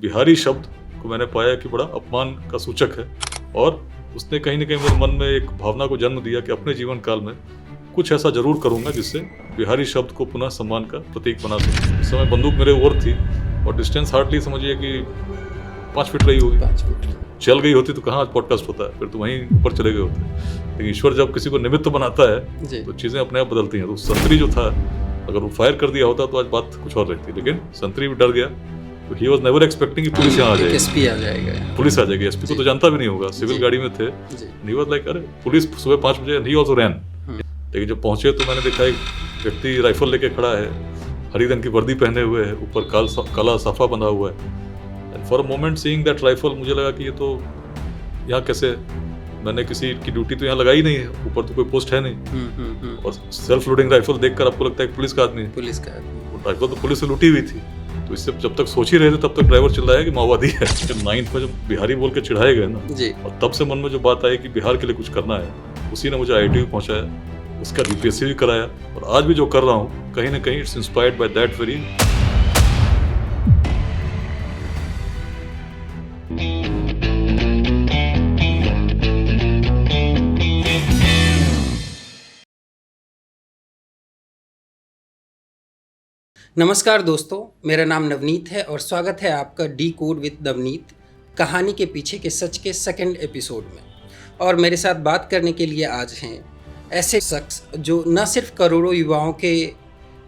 बिहारी शब्द को मैंने पाया कि बड़ा अपमान का सूचक है और उसने कहीं न कहीं मेरे मन में एक भावना को जन्म दिया कि अपने जीवन काल में कुछ ऐसा ज़रूर करूँगा जिससे बिहारी शब्द को पुनः सम्मान का प्रतीक बना सकूँ। उस समय बंदूक मेरे ओर थी और डिस्टेंस हार्डली समझिए कि 5 फीट रही होगी। 5 फीट चल गई होती तो कहाँ आज पॉडकास्ट होता है, फिर तो वहीं ऊपर चले गए होते। लेकिन ईश्वर जब किसी को निमित्त बनाता है तो चीज़ें अपने आप बदलती हैं। तो संतरी जो था, अगर वो फायर कर दिया होता तो आज बात कुछ और रहती, लेकिन संतरी भी डर गया। तो ही वाज नेवर एक्सपेक्टिंग कि पुलिस यहाँ आ जाएगी, एसपी आ जाएगा, पुलिस आ जाएगी। एसपी को तो जानता भी नहीं होगा, सिविल गाड़ी में थे। ही वाज लाइक अरे पुलिस सुबह 5 बजे, ही आल्सो रैन। लेकिन जब पहुंचे तो मैंने देखा एक व्यक्ति राइफल लेके खड़ा है, हरी रंग की वर्दी पहने हुए है, ऊपर काला साफा बंधा हुआ है। And for a moment seeing that rifle, मुझे लगा कि ये तो यहाँ कैसे, मैंने किसी की ड्यूटी तो यहाँ लगाई नहीं है, ऊपर तो कोई पोस्ट है नहीं। और सेल्फ लोडिंग राइफल देखकर आपको लगता है पुलिस का आदमी है। पुलिस का आदमी, राइफल तो पुलिस से लूटी हुई थी। तो इससे जब तक सोच ही रहे थे तब तक ड्राइवर चिल्लाया कि माओवादी है। जब 9th में जब बिहारी बोल के चिढ़ाए गए ना, और तब से मन में जो बात आई कि बिहार के लिए कुछ करना है, उसी ने मुझे IIT भी पहुंचाया, उसका BPSC भी कराया। और आज भी जो कर रहा हूँ कहीं ना कहीं it's inspired by that very. नमस्कार दोस्तों, मेरा नाम नवनीत है और स्वागत है आपका डी कोड विद नवनीत कहानी के पीछे के सच के सेकंड एपिसोड में। और मेरे साथ बात करने के लिए आज हैं ऐसे शख्स जो न सिर्फ करोड़ों युवाओं के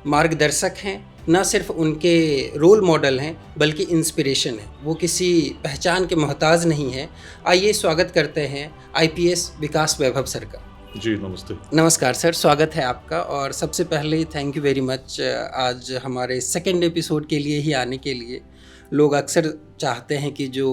मार्गदर्शक हैं, न सिर्फ उनके रोल मॉडल हैं, बल्कि इंस्पिरेशन है। वो किसी पहचान के मोहताज नहीं है। आइए स्वागत करते हैं IPS विकास वैभव सर का। जी नमस्ते। नमस्कार सर, स्वागत है आपका। और सबसे पहले थैंक यू वेरी मच आज हमारे सेकंड एपिसोड के लिए ही आने के लिए। लोग अक्सर चाहते हैं कि जो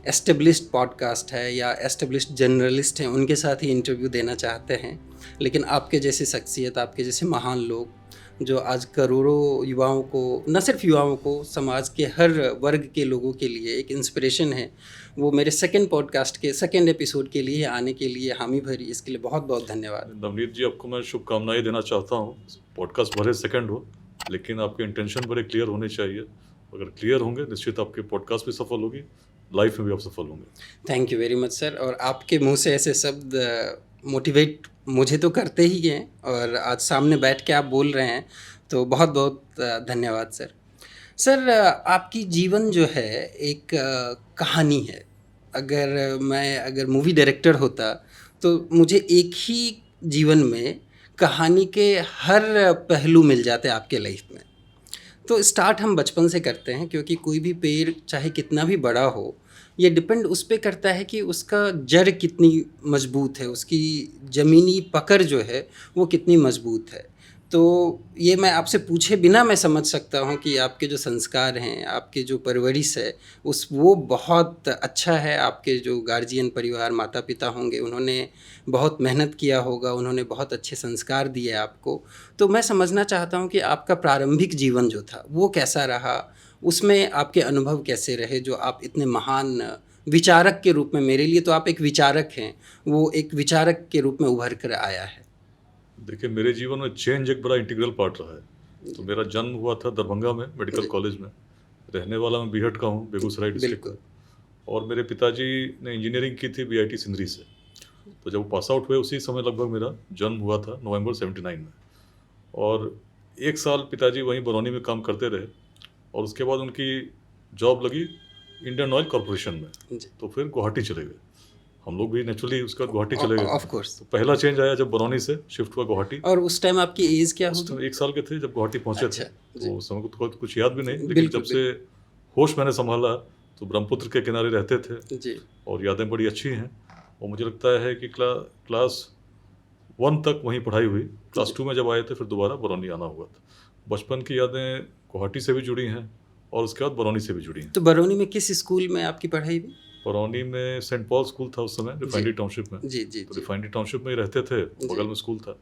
एस्टेब्लिश्ड पॉडकास्ट है या एस्टेब्लिश्ड जर्नलिस्ट हैं उनके साथ ही इंटरव्यू देना चाहते हैं, लेकिन आपके जैसे शख्सियत, आपके जैसे महान लोग जो आज करोड़ों युवाओं को, न सिर्फ युवाओं को, समाज के हर वर्ग के लोगों के लिए एक इंस्पिरेशन है, वो मेरे सेकंड पॉडकास्ट के सेकंड एपिसोड के लिए आने के लिए हामी भरी। इसके लिए बहुत बहुत धन्यवाद। नवनीत जी, आपको मैं शुभकामनाएं देना चाहता हूँ। पॉडकास्ट भले सेकंड हो, लेकिन आपके इंटेंशन बड़े क्लियर होने चाहिए। अगर क्लियर होंगे निश्चित आपके पॉडकास्ट भी सफल होगी, लाइफ में भी आप सफल होंगे। Thank you very much sir. और आपके मुंह से ऐसे शब्द मोटिवेट मुझे तो करते ही हैं, और आज सामने बैठ के आप बोल रहे हैं तो बहुत बहुत धन्यवाद सर। सर, आपकी जीवन जो है एक कहानी है। अगर मूवी डायरेक्टर होता तो मुझे एक ही जीवन में कहानी के हर पहलू मिल जाते आपके लाइफ में। तो स्टार्ट हम बचपन से करते हैं, क्योंकि कोई भी पेड़ चाहे कितना भी बड़ा हो, ये डिपेंड उस पे करता है कि उसका जड़ कितनी मजबूत है, उसकी ज़मीनी पकड़ जो है वो कितनी मजबूत है। तो ये मैं आपसे पूछे बिना मैं समझ सकता हूँ कि आपके जो संस्कार हैं, आपके जो परवरिश है, वो बहुत अच्छा है। आपके जो गार्जियन परिवार, माता पिता होंगे, उन्होंने बहुत मेहनत किया होगा, उन्होंने बहुत अच्छे संस्कार दिए आपको। तो मैं समझना चाहता हूँ कि आपका प्रारंभिक जीवन जो था वो कैसा रहा, उसमें आपके अनुभव कैसे रहे, जो आप इतने महान विचारक के रूप में, मेरे लिए तो आप एक विचारक हैं, वो एक विचारक के रूप में उभर कर आया है। देखिए, मेरे जीवन में चेंज एक बड़ा इंटीग्रल पार्ट रहा है। तो मेरा जन्म हुआ था दरभंगा में, मेडिकल कॉलेज में। रहने वाला मैं बीहट का हूँ, बेगूसराय डिस्ट्रिक्ट में। और मेरे पिताजी ने इंजीनियरिंग की थी BIT सिंदरी से। तो जब वो पास आउट हुए उसी समय लगभग मेरा जन्म हुआ था, नवंबर 79 में। और 1 साल पिताजी वहीं बरौनी में काम करते रहे, और उसके बाद उनकी जॉब लगी इंडियन ऑयल कॉरपोरेशन में। तो फिर गुवाहाटी चले गए। हम लोग भी नेचुरली उसके बाद गुवाहाटी चले गए। Of course. तो पहला चेंज आया जब बरौनी से शिफ्ट हुआ गुवाहाटी। और उस टाइम आपकी एज क्या होगी? उस टाइम 1 साल के थे जब गुवाहाटी पहुंचे थे। तो उस समय को कुछ याद भी नहीं, लेकिन जब से होश मैंने संभाला तो ब्रह्मपुत्र के किनारे रहते थे जी। और यादें बड़ी अच्छी हैं। और मुझे लगता है कि क्लास 1 तक वहीं पढ़ाई हुई। क्लास 2 में जब आए थे फिर दोबारा बरौनी आना हुआ था। बचपन की यादें गुवाहाटी से भी जुड़ी हैं और उसके बाद बरौनी से भी जुड़ी हैं। तो बरौनी में किस स्कूल में आपकी पढ़ाई हुई? बरौनी में सेंट पॉल स्कूल था उस समय, रिफाइनरी टाउनशिप में। तो रिफाइनरी टाउनशिप में ही रहते थे, बगल में स्कूल था।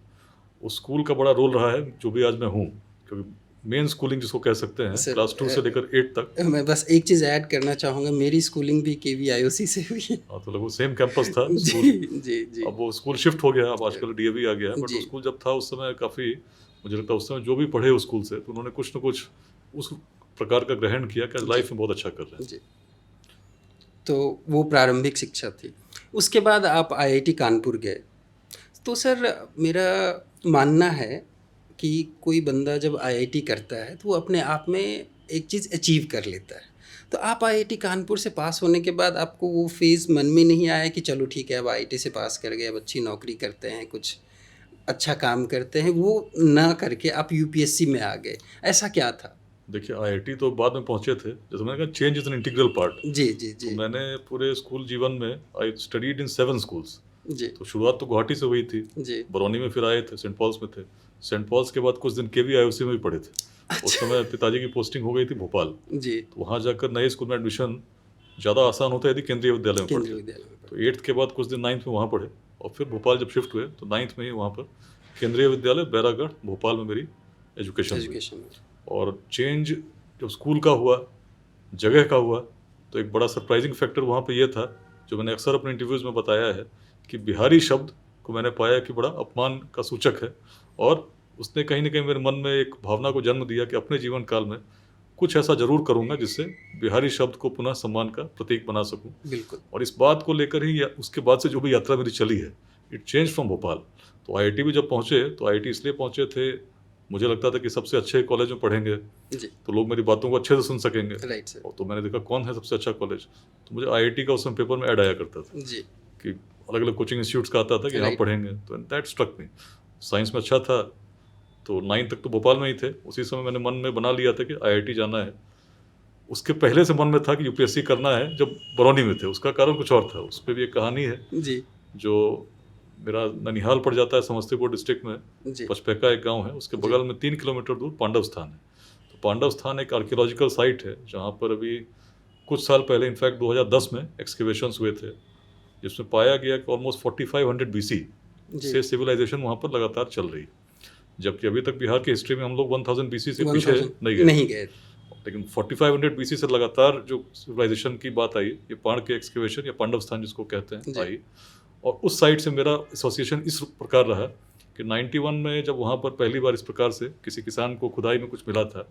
उस स्कूल का बड़ा रोल रहा है जो भी आज मैं हूँ, क्योंकि मेन स्कूलिंग जिसको कह सकते हैं, क्लास 2 से लेकर 8 तक। मैं बस एक चीज़ ऐड करना चाहूँगा, मेरी स्कूलिंग भी KVIOC से हुई है। हाँ, तो लगभग सेम कैंपस था जी। अब वो स्कूल शिफ्ट हो गया, अब आजकल DAV आ गया। बट वो स्कूल जब था उस समय काफ़ी, मुझे लगता है उस समय जो भी पढ़े उस स्कूल से, तो उन्होंने कुछ न कुछ उस प्रकार का ग्रहण किया कि लाइफ में बहुत अच्छा कर रहे हैं। जी। तो वो प्रारंभिक शिक्षा थी। उसके बाद आप आईआईटी कानपुर गए। तो सर मेरा मानना है कि कोई बंदा जब आईआईटी करता है तो वो अपने आप में एक चीज़ अचीव कर लेता है। तो आप आईआईटी कानपुर से पास होने के बाद आपको वो फेज़ मन में नहीं आया कि चलो ठीक है अब आईआईटी से पास कर गए, अब अच्छी नौकरी करते हैं, कुछ अच्छा काम करते हैं, वो ना करके आप यूपीएससी में आ गए, ऐसा क्या था? देखिए, आईआईटी तो बाद में पहुंचे थे। जैसे मैंने कहा, change is an integral part. जी जी तो जी मैंने पूरे स्कूल जीवन में आई स्टडीड इन 7 स्कूल्स। जी तो शुरुआत तो गुवाहाटी से हुई थी, जी। बरौनी में फिर आए थे, सेंट पॉल्स में थे। सेंट पॉल्स के बाद कुछ दिन केवीआईओसी में भी पढ़े थे। उस समय पिताजी की पोस्टिंग हो गई थी भोपाल। जी। तो वहाँ जाकर नए स्कूल में एडमिशन ज़्यादा आसान होता है यदि केंद्रीय विद्यालय में केंद्रीय पढ़ते। विद्यालय में तो 8th के बाद कुछ दिन 9th में वहाँ पढ़े, और फिर भोपाल जब शिफ्ट हुए तो 9th में ही वहाँ पर केंद्रीय विद्यालय बैरागढ़ भोपाल में मेरी एजुकेशन हुई। एजुकेशन में। और चेंज जब स्कूल का हुआ, जगह का हुआ, तो एक बड़ा सरप्राइजिंग फैक्टर वहाँ पे ये था, जो मैंने अक्सर अपने इंटरव्यूज़ में बताया है, कि बिहारी शब्द को मैंने पाया कि बड़ा अपमान का सूचक है, और उसने कहीं ना कहीं मेरे मन में एक भावना को जन्म दिया कि अपने जीवन काल में कुछ ऐसा जरूर करूँगा जिससे बिहारी शब्द को पुनः सम्मान का प्रतीक बना सकूँ। बिल्कुल। और इस बात को लेकर ही उसके बाद से जो भी यात्रा मेरी चली है, इट चेंज फ्रॉम भोपाल। तो आईआईटी भी जब पहुँचे तो आईआईटी इसलिए पहुँचे थे, मुझे लगता था कि सबसे अच्छे कॉलेज में पढ़ेंगे जी। तो लोग मेरी बातों को अच्छे से सुन सकेंगे। Right sir. और तो मैंने देखा कौन है सबसे अच्छा कॉलेज, तो मुझे आईआईटी का उस समय पेपर में ऐड आया करता था जी कि अलग अलग कोचिंग इंस्टीट्यूट्स का आता था कि यहाँ Right. पढ़ेंगे। तो दैट स्ट्रक मी। साइंस में अच्छा था, तो 9 तक तो भोपाल में ही थे। उसी समय मैंने मन में बना लिया था कि आईआईटी जाना है। उसके पहले से मन में था कि यूपीएससी करना है, जब बरौनी में थे। उसका कारण कुछ और था, उस पर भी एक कहानी है। जी जो मेरा ननिहाल पड़ जाता है समस्तीपुर डिस्ट्रिक्ट में, जी पचपेका एक गांव है, उसके बगल में 3 किलोमीटर दूर पांडव स्थान है। तो पांडव स्थान एक आर्कियोलॉजिकल साइट है, जहाँ पर अभी कुछ साल पहले, इनफैक्ट 2010 में एक्सकेवेशंस हुए थे, जिसमें पाया गया कि ऑलमोस्ट 4500 BC जी से सिविलाइजेशन वहाँ पर लगातार चल रही है। जबकि अभी तक बिहार की हिस्ट्री में हम लोग 1000 BC से पीछे 1000 नहीं गए। नहीं गए। लेकिन 4500 BC से लगातार जो सिविलाइजेशन की बात आई, ये पाण के एक्सकेवेशन या पांडव स्थान जिसको कहते हैं, जी। आई। और उस साइड से मेरा एसोसिएशन इस प्रकार रहा कि 91 में जब वहाँ पर पहली बार इस प्रकार से किसी किसान को खुदाई में कुछ मिला था,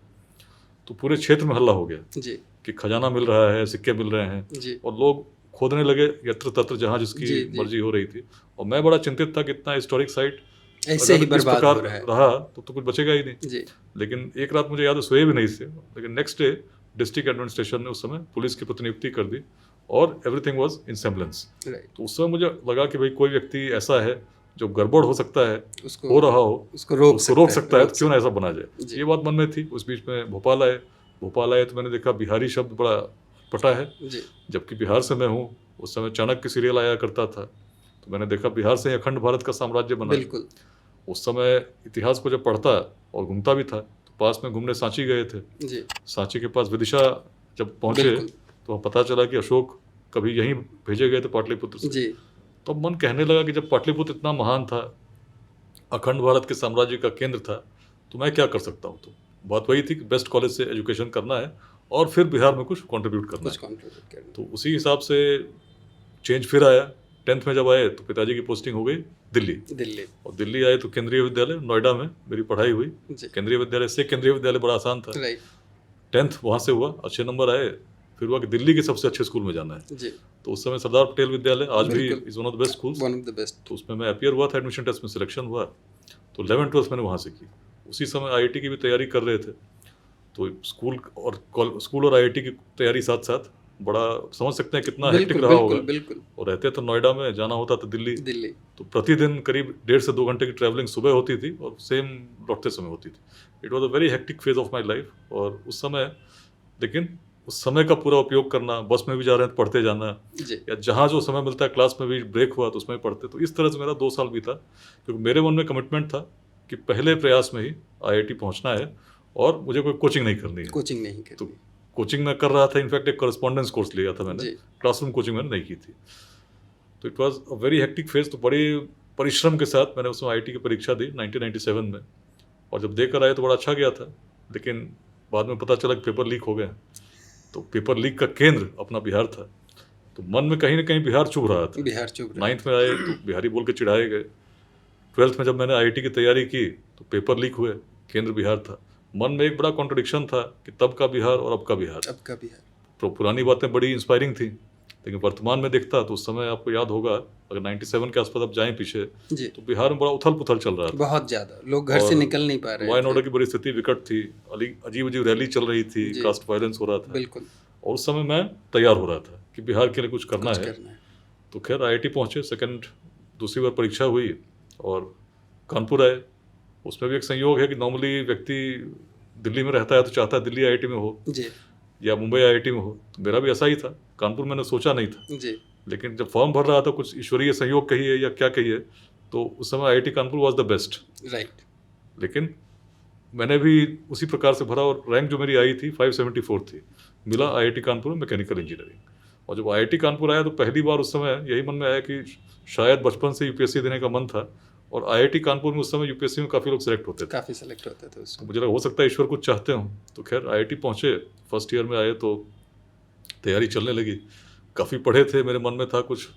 तो पूरे क्षेत्र में हल्ला हो गया जी कि खजाना मिल रहा है, सिक्के मिल रहे हैं, जी और लोग खोदने लगे यत्र तत्र जहाँ जिसकी जी, जी। मर्जी हो रही थी। और मैं बड़ा चिंतित था कि इतना हिस्टोरिक साइट ऐसे ही अगर इस बर्बाद प्रकार हो रहा है। रहा तो कुछ बचेगा ही नहीं। जी लेकिन एक रात मुझे याद है, सोए भी नहीं थे। लेकिन नेक्स्ट डे डिस्ट्रिक्ट एडमिनिस्ट्रेशन ने उस समय पुलिस की प्रतिनियुक्ति कर दी, और everything was in semblance. Right. तो उस समय मुझे लगा कि भाई कोई व्यक्ति ऐसा है जो गड़बड़ हो सकता है, हो उसको रहा हो, उसको रोक सकता है, तो क्यों ना ऐसा बना जी। जाए। ये बात मन में थी। उस बीच में भोपाल आए तो मैंने देखा बिहारी शब्द बड़ा पटा है, जी जबकि बिहार से मैं हूँ। उस समय चाणक्य सीरियल आया करता था, तो मैंने देखा बिहार से ही अखंड भारत का साम्राज्य बना। बिल्कुल। उस समय इतिहास को जब पढ़ता और घूमता भी था, तो पास में घूमने सांची गए थे। जी सांची के पास विदिशा जब पहुंचे, बिल्कुल। तो पता चला कि अशोक कभी यहीं भेजे गए थे पाटलिपुत्र से। जी तो मन कहने लगा कि जब पाटलिपुत्र इतना महान था, अखंड भारत के साम्राज्य का केंद्र था, तो मैं क्या कर सकता हूँ। तो बात वही थी कि बेस्ट कॉलेज से एजुकेशन करना है और फिर बिहार में कुछ कंट्रीब्यूट करना कुछ है। कंट्रीब्यूट करना। तो उसी हिसाब से चेंज फिर आया। 10th में जब आए तो पिताजी की पोस्टिंग हो गई दिल्ली। दिल्ली। और दिल्ली आए तो केंद्रीय विद्यालय नोएडा में मेरी पढ़ाई हुई। जी केंद्रीय विद्यालय से केंद्रीय विद्यालय बड़ा आसान था। राइट। 10th वहाँ से हुआ, अच्छे नंबर आए, फिर हुआ कि दिल्ली के सबसे अच्छे स्कूल में जाना है। जी तो उस समय सरदार पटेल विद्यालय आज भी बिल्कुल। Is one of the best schools. One of the best. तो उसमें मैं अपीयर हुआ था, एडमिशन टेस्ट में सिलेक्शन हुआ, तो 11th-12th मैंने वहाँ से की। उसी समय आईआईटी की भी तैयारी कर रहे थे, तो स्कूल और आईआईटी की तैयारी साथ साथ, बड़ा समझ सकते हैं कितना हेक्टिक बिल्कुल रहा होगा। बिल्कुल बिल्कुल। और रहते तो नोएडा में, जाना होता था दिल्ली। दिल्ली। तो प्रतिदिन करीब 1.5 से 2 घंटे की ट्रैवलिंग सुबह होती थी और सेम लौटते समय होती थी। It was a very hectic phase of my life. और उस समय, लेकिन उस समय का पूरा उपयोग करना, बस में भी जा रहे हैं तो पढ़ते जाना, जी या जहाँ जो समय मिलता है, क्लास में भी ब्रेक हुआ तो उसमें भी पढ़ते। तो इस तरह से मेरा 2 साल बीता, क्योंकि मेरे मन में कमिटमेंट था कि पहले प्रयास में ही आईआईटी पहुँचना है और मुझे कोई कोचिंग नहीं करनी है। कोचिंग नहीं तो करनी। कोचिंग में कर रहा था, इनफैक्ट एक कॉरेस्पॉन्डेंस कोर्स लिया था मैंने, जी क्लासरूम कोचिंग मैंने नहीं की थी। तो it was a very hectic phase. तो बड़ी परिश्रम के साथ मैंने उसमें आईआईटी की परीक्षा दी 1997 में, और जब देकर आए तो बड़ा अच्छा गया था। लेकिन बाद में पता चला कि पेपर लीक हो गए। तो पेपर लीक का केंद्र अपना बिहार था, तो मन में कहीं ना कहीं बिहार चुभ रहा था। बिहार चुप रहा। 9th में आए तो बिहारी बोल के चिढ़ाए गए। 12th में जब मैंने आईआईटी की तैयारी की तो पेपर लीक हुए, केंद्र बिहार था। मन में एक बड़ा कॉन्ट्रडिक्शन था कि तब का बिहार और अब का बिहार। अब का बिहार। तो पुरानी बातें बड़ी इंस्पायरिंग थी, लेकिन वर्तमान में देखता तो उस समय आपको याद होगा, अगर 97 के आसपास आप जाएं पीछे, जी। तो बिहार में बड़ा उथल पुथल चल रहा था। बहुत ज़्यादा लोग घर से और निकल नहीं पा रहे लॉ एंड थे। ऑर्डर की बड़ी स्थिति विकट थी, अजीब अजीब रैली चल रही थी, जी। कास्ट वायलेंस हो रहा था। बिल्कुल। और उस समय मैं तैयार हो रहा था कि बिहार के लिए कुछ करना कुछ है। करना है। तो खैर IIT पहुंचे, दूसरी बार परीक्षा हुई और कानपुर आए। उसमें भी एक संयोग है कि नॉर्मली व्यक्ति दिल्ली में रहता है तो चाहता है दिल्ली IIT में हो जी। या मुंबई IIT में हो। तो मेरा भी ऐसा ही था, कानपुर मैंने सोचा नहीं था, जी। लेकिन जब फॉर्म भर रहा था, कुछ ईश्वरीय संयोग कहिए या क्या कहिए, तो उस समय IIT Kanpur was the best. Right. लेकिन मैंने भी उसी प्रकार से भरा और रैंक जो मेरी आई थी 574 थी, मिला IIT कानपुर में मैकेनिकल इंजीनियरिंग। और जब IIT कानपुर आया तो पहली बार उस समय यही मन में आया कि शायद बचपन से UPSC देने का मन था, और IIT कानपुर में उस समय UPSC में काफ़ी लोग सेलेक्ट होते थे। काफ़ी सेलेक्ट होते थे उसमें। मुझे लगा हो सकता है ईश्वर कुछ चाहते हों। तो खैर IIT पहुँचे, फर्स्ट ईयर में आए तो तैयारी चलने लगी। काफ़ी पढ़े थे, मेरे मन में था कुछ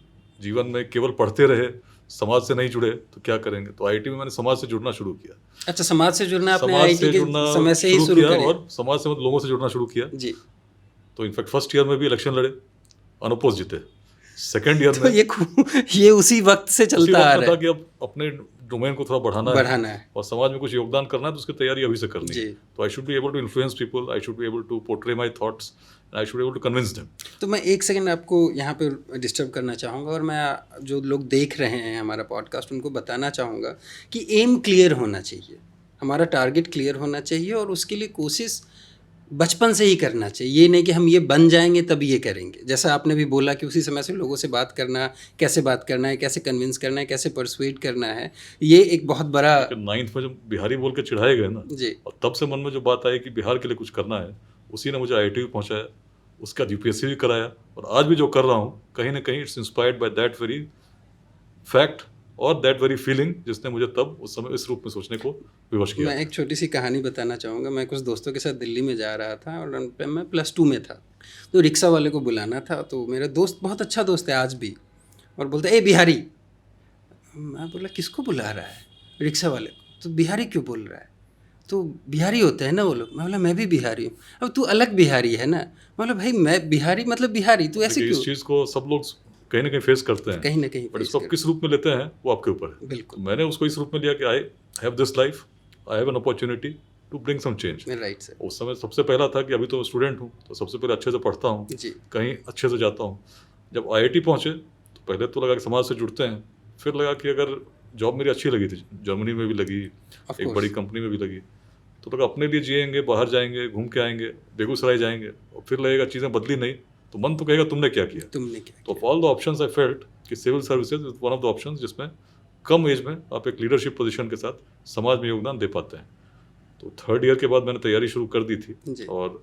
जीवन में केवल पढ़ते रहे, समाज से नहीं जुड़े तो क्या करेंगे। तो IIT में मैंने समाज से जुड़ना शुरू किया। अच्छा, समाज से जुड़ना आपने समाज IIT से के जुड़ना समय से ही शुरू किया करी? और समाज से लोगों से जुड़ना शुरू किया। जी। तो इनफैक्ट फर्स्ट ईयर में भी इलेक्शन लड़े, अनअपोज जीते। सेकेंड ईयर तो में ये उसी वक्त से उसी चलता आ वक्त में रहा था है। कि अब अपने डोमेन को थोड़ा बढ़ाना है और समाज में कुछ योगदान करना है, तो उसकी तैयारी अभी से करनी जी। है। तो I should be able to influence people, I should be able to portray my thoughts, and I should be able to convince them. तो मैं एक सेकंड आपको यहाँ पे डिस्टर्ब करना चाहूँगा, और मैं जो लोग देख रहे हैं हमारा पॉडकास्ट उनको बताना चाहूँगा कि एम क्लियर होना चाहिए, हमारा टारगेट क्लियर होना चाहिए, और उसके लिए कोशिश बचपन से ही करना चाहिए। ये नहीं कि हम ये बन जाएंगे तब ये करेंगे। जैसा आपने भी बोला कि उसी समय से लोगों से बात करना, कैसे बात करना है, कैसे कन्विंस करना है, कैसे परसुएड करना है, ये एक बहुत बड़ा। 9th में जब बिहारी बोल के चिढ़ाए गए ना, जी। और तब से मन में जो बात आई कि बिहार के लिए कुछ करना है, उसी ने मुझे IIT भी पहुंचाया, उसका UPSC भी कराया, और आज भी जो कर रहा हूँ कहीं ना कहीं it's inspired by that very fact और दैट वेरी फीलिंग, जिसने मुझे तब उस समय इस रूप में सोचने को विवश किया। मैं एक छोटी सी कहानी बताना चाहूँगा। मैं कुछ दोस्तों के साथ दिल्ली में जा रहा था और मैं +2 में था, तो रिक्शा वाले को बुलाना था। तो मेरा दोस्त बहुत अच्छा दोस्त है आज भी, और बोलता है ए बिहारी। मैं बोला किसको बुला रहा है? रिक्शा वाले को। तो बिहारी क्यों बोल रहा है? तो बिहारी होते हैं ना वो लोग। मैं बोला मैं भी बिहारी हूँ। अब तू अलग बिहारी है ना। मैं बोला भाई मैं बिहारी मतलब बिहारी, तू ऐसे क्यों? इस चीज़ को सब लोग कहीं ना कहीं फेस करते हैं, कहीं ना कहीं बट इसको आप किस रूप में लेते हैं वो आपके ऊपर है। बिल्कुल। मैंने उसको इस रूप में लिया कि I have this life, I have an opportunity to bring some change. Right sir. उस समय सबसे पहला था कि अभी तो स्टूडेंट हूँ, तो सबसे पहले अच्छे से पढ़ता हूँ, जी। कहीं अच्छे से जाता हूँ। जब IIT पहुँचे तो पहले तो लगा कि समाज से जुड़ते हैं, फिर लगा कि अगर जॉब मेरी अच्छी लगी थी, जर्मनी में भी लगी, एक बड़ी कंपनी में भी लगी, तो लगा अपने लिए जिएंगे, बाहर जाएंगे, घूम के आएंगे, बेगूसराय जाएंगे, और फिर लगेगा चीज़ें बदली नहीं तो मन तो कहेगा तुमने क्या किया। तो of all the options I felt कि civil services is one of the options जिसमें कम एज में आप एक लीडरशिप पोजीशन के साथ समाज में योगदान दे पाते हैं। तो थर्ड ईयर के बाद मैंने तैयारी शुरू कर दी थी, और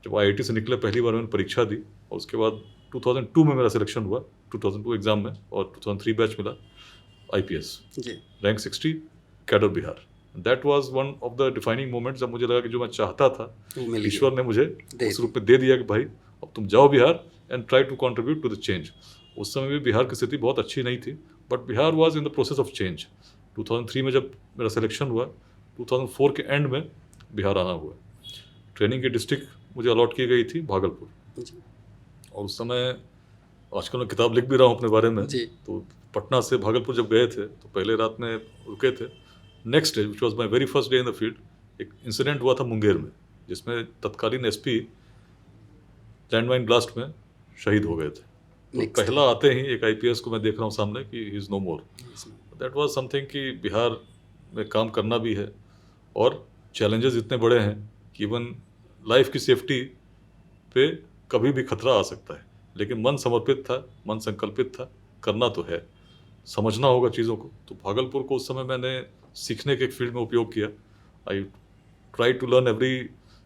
जब IIT से निकले पहली बार मैंने परीक्षा दी, और उसके बाद 2002 में मेरा सिलेक्शन हुआ, 2002 एग्ज़ाम में, और 2003 बैच मिला IPS, rank 60, cadre Bihar. That was one of the defining moments, जब मुझे लगा कि जो मैं चाहता था ईश्वर ने मुझे उस रूप में दे दिया कि भाई अब तुम जाओ Bihar and try to contribute to the change. उस समय भी बिहार की स्थिति बहुत अच्छी नहीं थी, but Bihar was in the process of change. 2003 में जब मेरा सिलेक्शन हुआ, 2004 के एंड में बिहार आना हुआ। ट्रेनिंग की डिस्ट्रिक्ट मुझे अलॉट की गई थी भागलपुर, और उस समय आजकल मैं किताब लिख भी रहा हूँ अपने बारे में। तो पटना से भागलपुर जब गए थे तो पहले रात में रुके थे। Next day which was my very first day in the field, एक इंसिडेंट हुआ था मुंगेर में, जिसमें तत्कालीन SP लैंडमाइन ब्लास्ट में शहीद हो गए थे। तो पहला आते ही एक IPS को मैं देख रहा हूँ सामने कि he is no more. That was something कि बिहार में काम करना भी है, और चैलेंजेस इतने बड़े हैं कि इवन लाइफ की सेफ्टी पे कभी भी खतरा आ सकता है, लेकिन मन समर्पित था, मन संकल्पित था, करना तो है, समझना होगा चीज़ों को। तो भागलपुर को उस समय मैंने सीखने के एक फील्ड में उपयोग किया। I try to learn every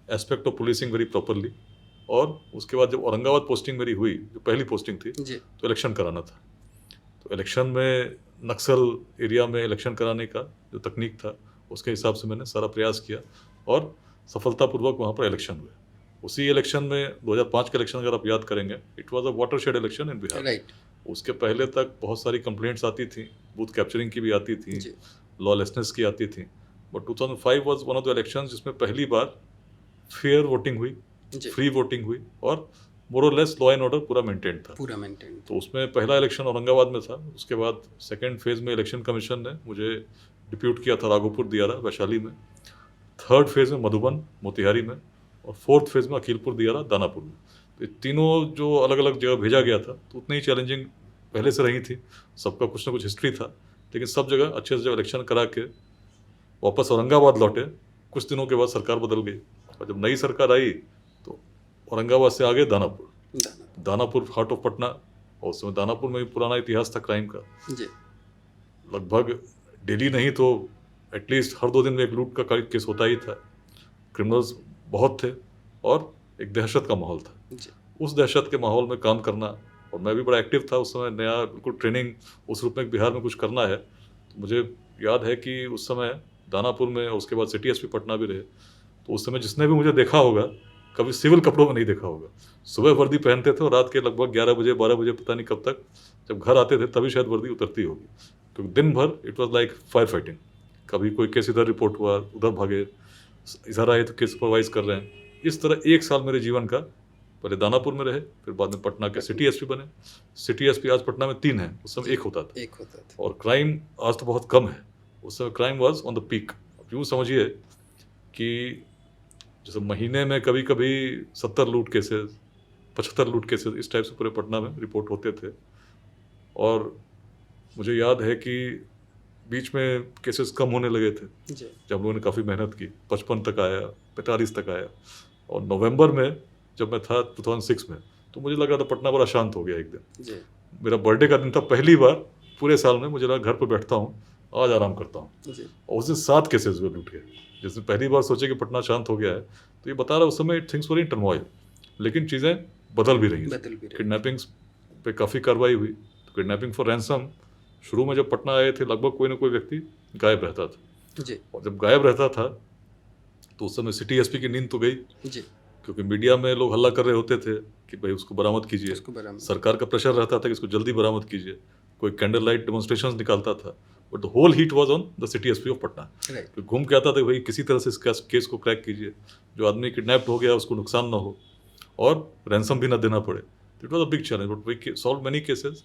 aspect of policing very properly. और उसके बाद जब औरंगाबाद पोस्टिंग मेरी हुई, जो पहली पोस्टिंग थी, तो इलेक्शन कराना था। तो इलेक्शन में नक्सल एरिया में इलेक्शन कराने का जो तकनीक था, उसके हिसाब से मैंने सारा प्रयास किया, और सफलतापूर्वक वहाँ पर इलेक्शन हुए। उसी इलेक्शन में 2005 का इलेक्शन अगर आप याद करेंगे, it was a watershed election in Bihar. उसके पहले तक बहुत सारी कंप्लेंट्स आती थी, बूथ कैप्चरिंग की भी आती थी, लॉलेसनेस की आती थी, but 2005 was one of the elections जिसमें पहली बार फेयर वोटिंग हुई, जी फ्री वोटिंग हुई और मोर और लेस लॉ एंड ऑर्डर पूरा मेंटेन था। पूरा मेंटेन। तो उसमें पहला इलेक्शन औरंगाबाद में था, उसके बाद सेकेंड फेज में इलेक्शन कमीशन ने मुझे डिप्यूट किया था राघोपुर दियारा वैशाली में, थर्ड फेज में मधुबन मोतिहारी में, और फोर्थ फेज में अखिलपुर दियारा दानापुर में। तो ये तीनों जो अलग अलग जगह भेजा गया था, तो उतनी ही चैलेंजिंग पहले से रही थी, सबका कुछ ना कुछ हिस्ट्री था, लेकिन सब जगह अच्छे से जब इलेक्शन करा के वापस औरंगाबाद लौटे, कुछ दिनों के बाद सरकार बदल गई, और जब नई सरकार आई तो औरंगाबाद से आगे दानापुर, दानापुर हार्ट ऑफ पटना, और उस समय दानापुर में भी पुराना इतिहास था क्राइम का। जी लगभग डेली नहीं तो एटलीस्ट हर 2 दिन में एक लूट का केस होता ही था, क्रिमिनल्स बहुत थे और एक दहशत का माहौल था। जी उस दहशत के माहौल में काम करना, और मैं भी बड़ा एक्टिव था उस समय, नया बिल्कुल ट्रेनिंग उस रूप में बिहार में कुछ करना है। तो मुझे याद है कि उस समय दानापुर में, और उसके बाद सिटी एसपी पटना भी रहे, तो उस समय जिसने भी मुझे देखा होगा कभी सिविल कपड़ों में नहीं देखा होगा। सुबह वर्दी पहनते थे और रात के लगभग 11 बजे 12 बजे पता नहीं कब तक जब घर आते थे तभी शायद वर्दी उतरती होगी, क्योंकि दिन भर it was like fire fighting. कभी कोई केस इधर रिपोर्ट हुआ, उधर भागे, इधर आए तो केस सुपरवाइज कर रहे हैं। इस तरह 1 साल मेरे जीवन का, पहले दानापुर में रहे, फिर बाद में पटना के सिटी एसपी बने। सिटी एसपी आज पटना में 3 हैं, उस समय 1 होता था। एक होता था। और क्राइम आज तो बहुत कम है, उस समय crime was on the peak. अब यूँ समझिए कि जैसे महीने में कभी कभी 70 लूट केसेस, 75 लूट केसेस, इस टाइप से पूरे पटना में रिपोर्ट होते थे। और मुझे याद है कि बीच में केसेस कम होने लगे थे, जी जब हम लोगों ने काफ़ी मेहनत की, 55 तक आया, 45 तक आया। और नवंबर में जब मैं था 2006 में, तो मुझे लगा था पटना बड़ा शांत हो गया एक दिन। जी मेरा बर्थडे का दिन था, पहली बार पूरे साल में मुझे लगा घर पर बैठता हूँ, आज आराम करता हूँ। जी और उस दिन 7 केसेस हुए लूट के। जिसने पहली बार सोचे कि पटना शांत हो गया है, तो ये बता रहा उस समय थिंग्स वर इन टर्मोइल, लेकिन चीज़ें बदल भी रही हैं। बदल भी रहे। किडनैपिंग्स पे काफ़ी कार्रवाई हुई। तो किडनैपिंग फॉर रैंसम, शुरू में जब पटना आए थे लगभग कोई ना कोई व्यक्ति गायब रहता था, जी और जब गायब रहता था तो उस समय सिटी एसपी की नींद तो गई, जी क्योंकि मीडिया में लोग हल्ला कर रहे होते थे कि भाई उसको बरामद कीजिए। उसको बरामद। सरकार का प्रेशर रहता था कि इसको जल्दी बरामद कीजिए, कोई कैंडल लाइट डेमोन्स्ट्रेशन निकालता था, but the whole heat was on the city SP of Patna. Right तो घूम के आता था भाई किसी तरह से इस केस को क्रैक कीजिए, जो आदमी किडनैप्ड हो गया उसको नुकसान ना हो और रैंसम भी ना देना पड़े। It was a big challenge, but we solve many cases.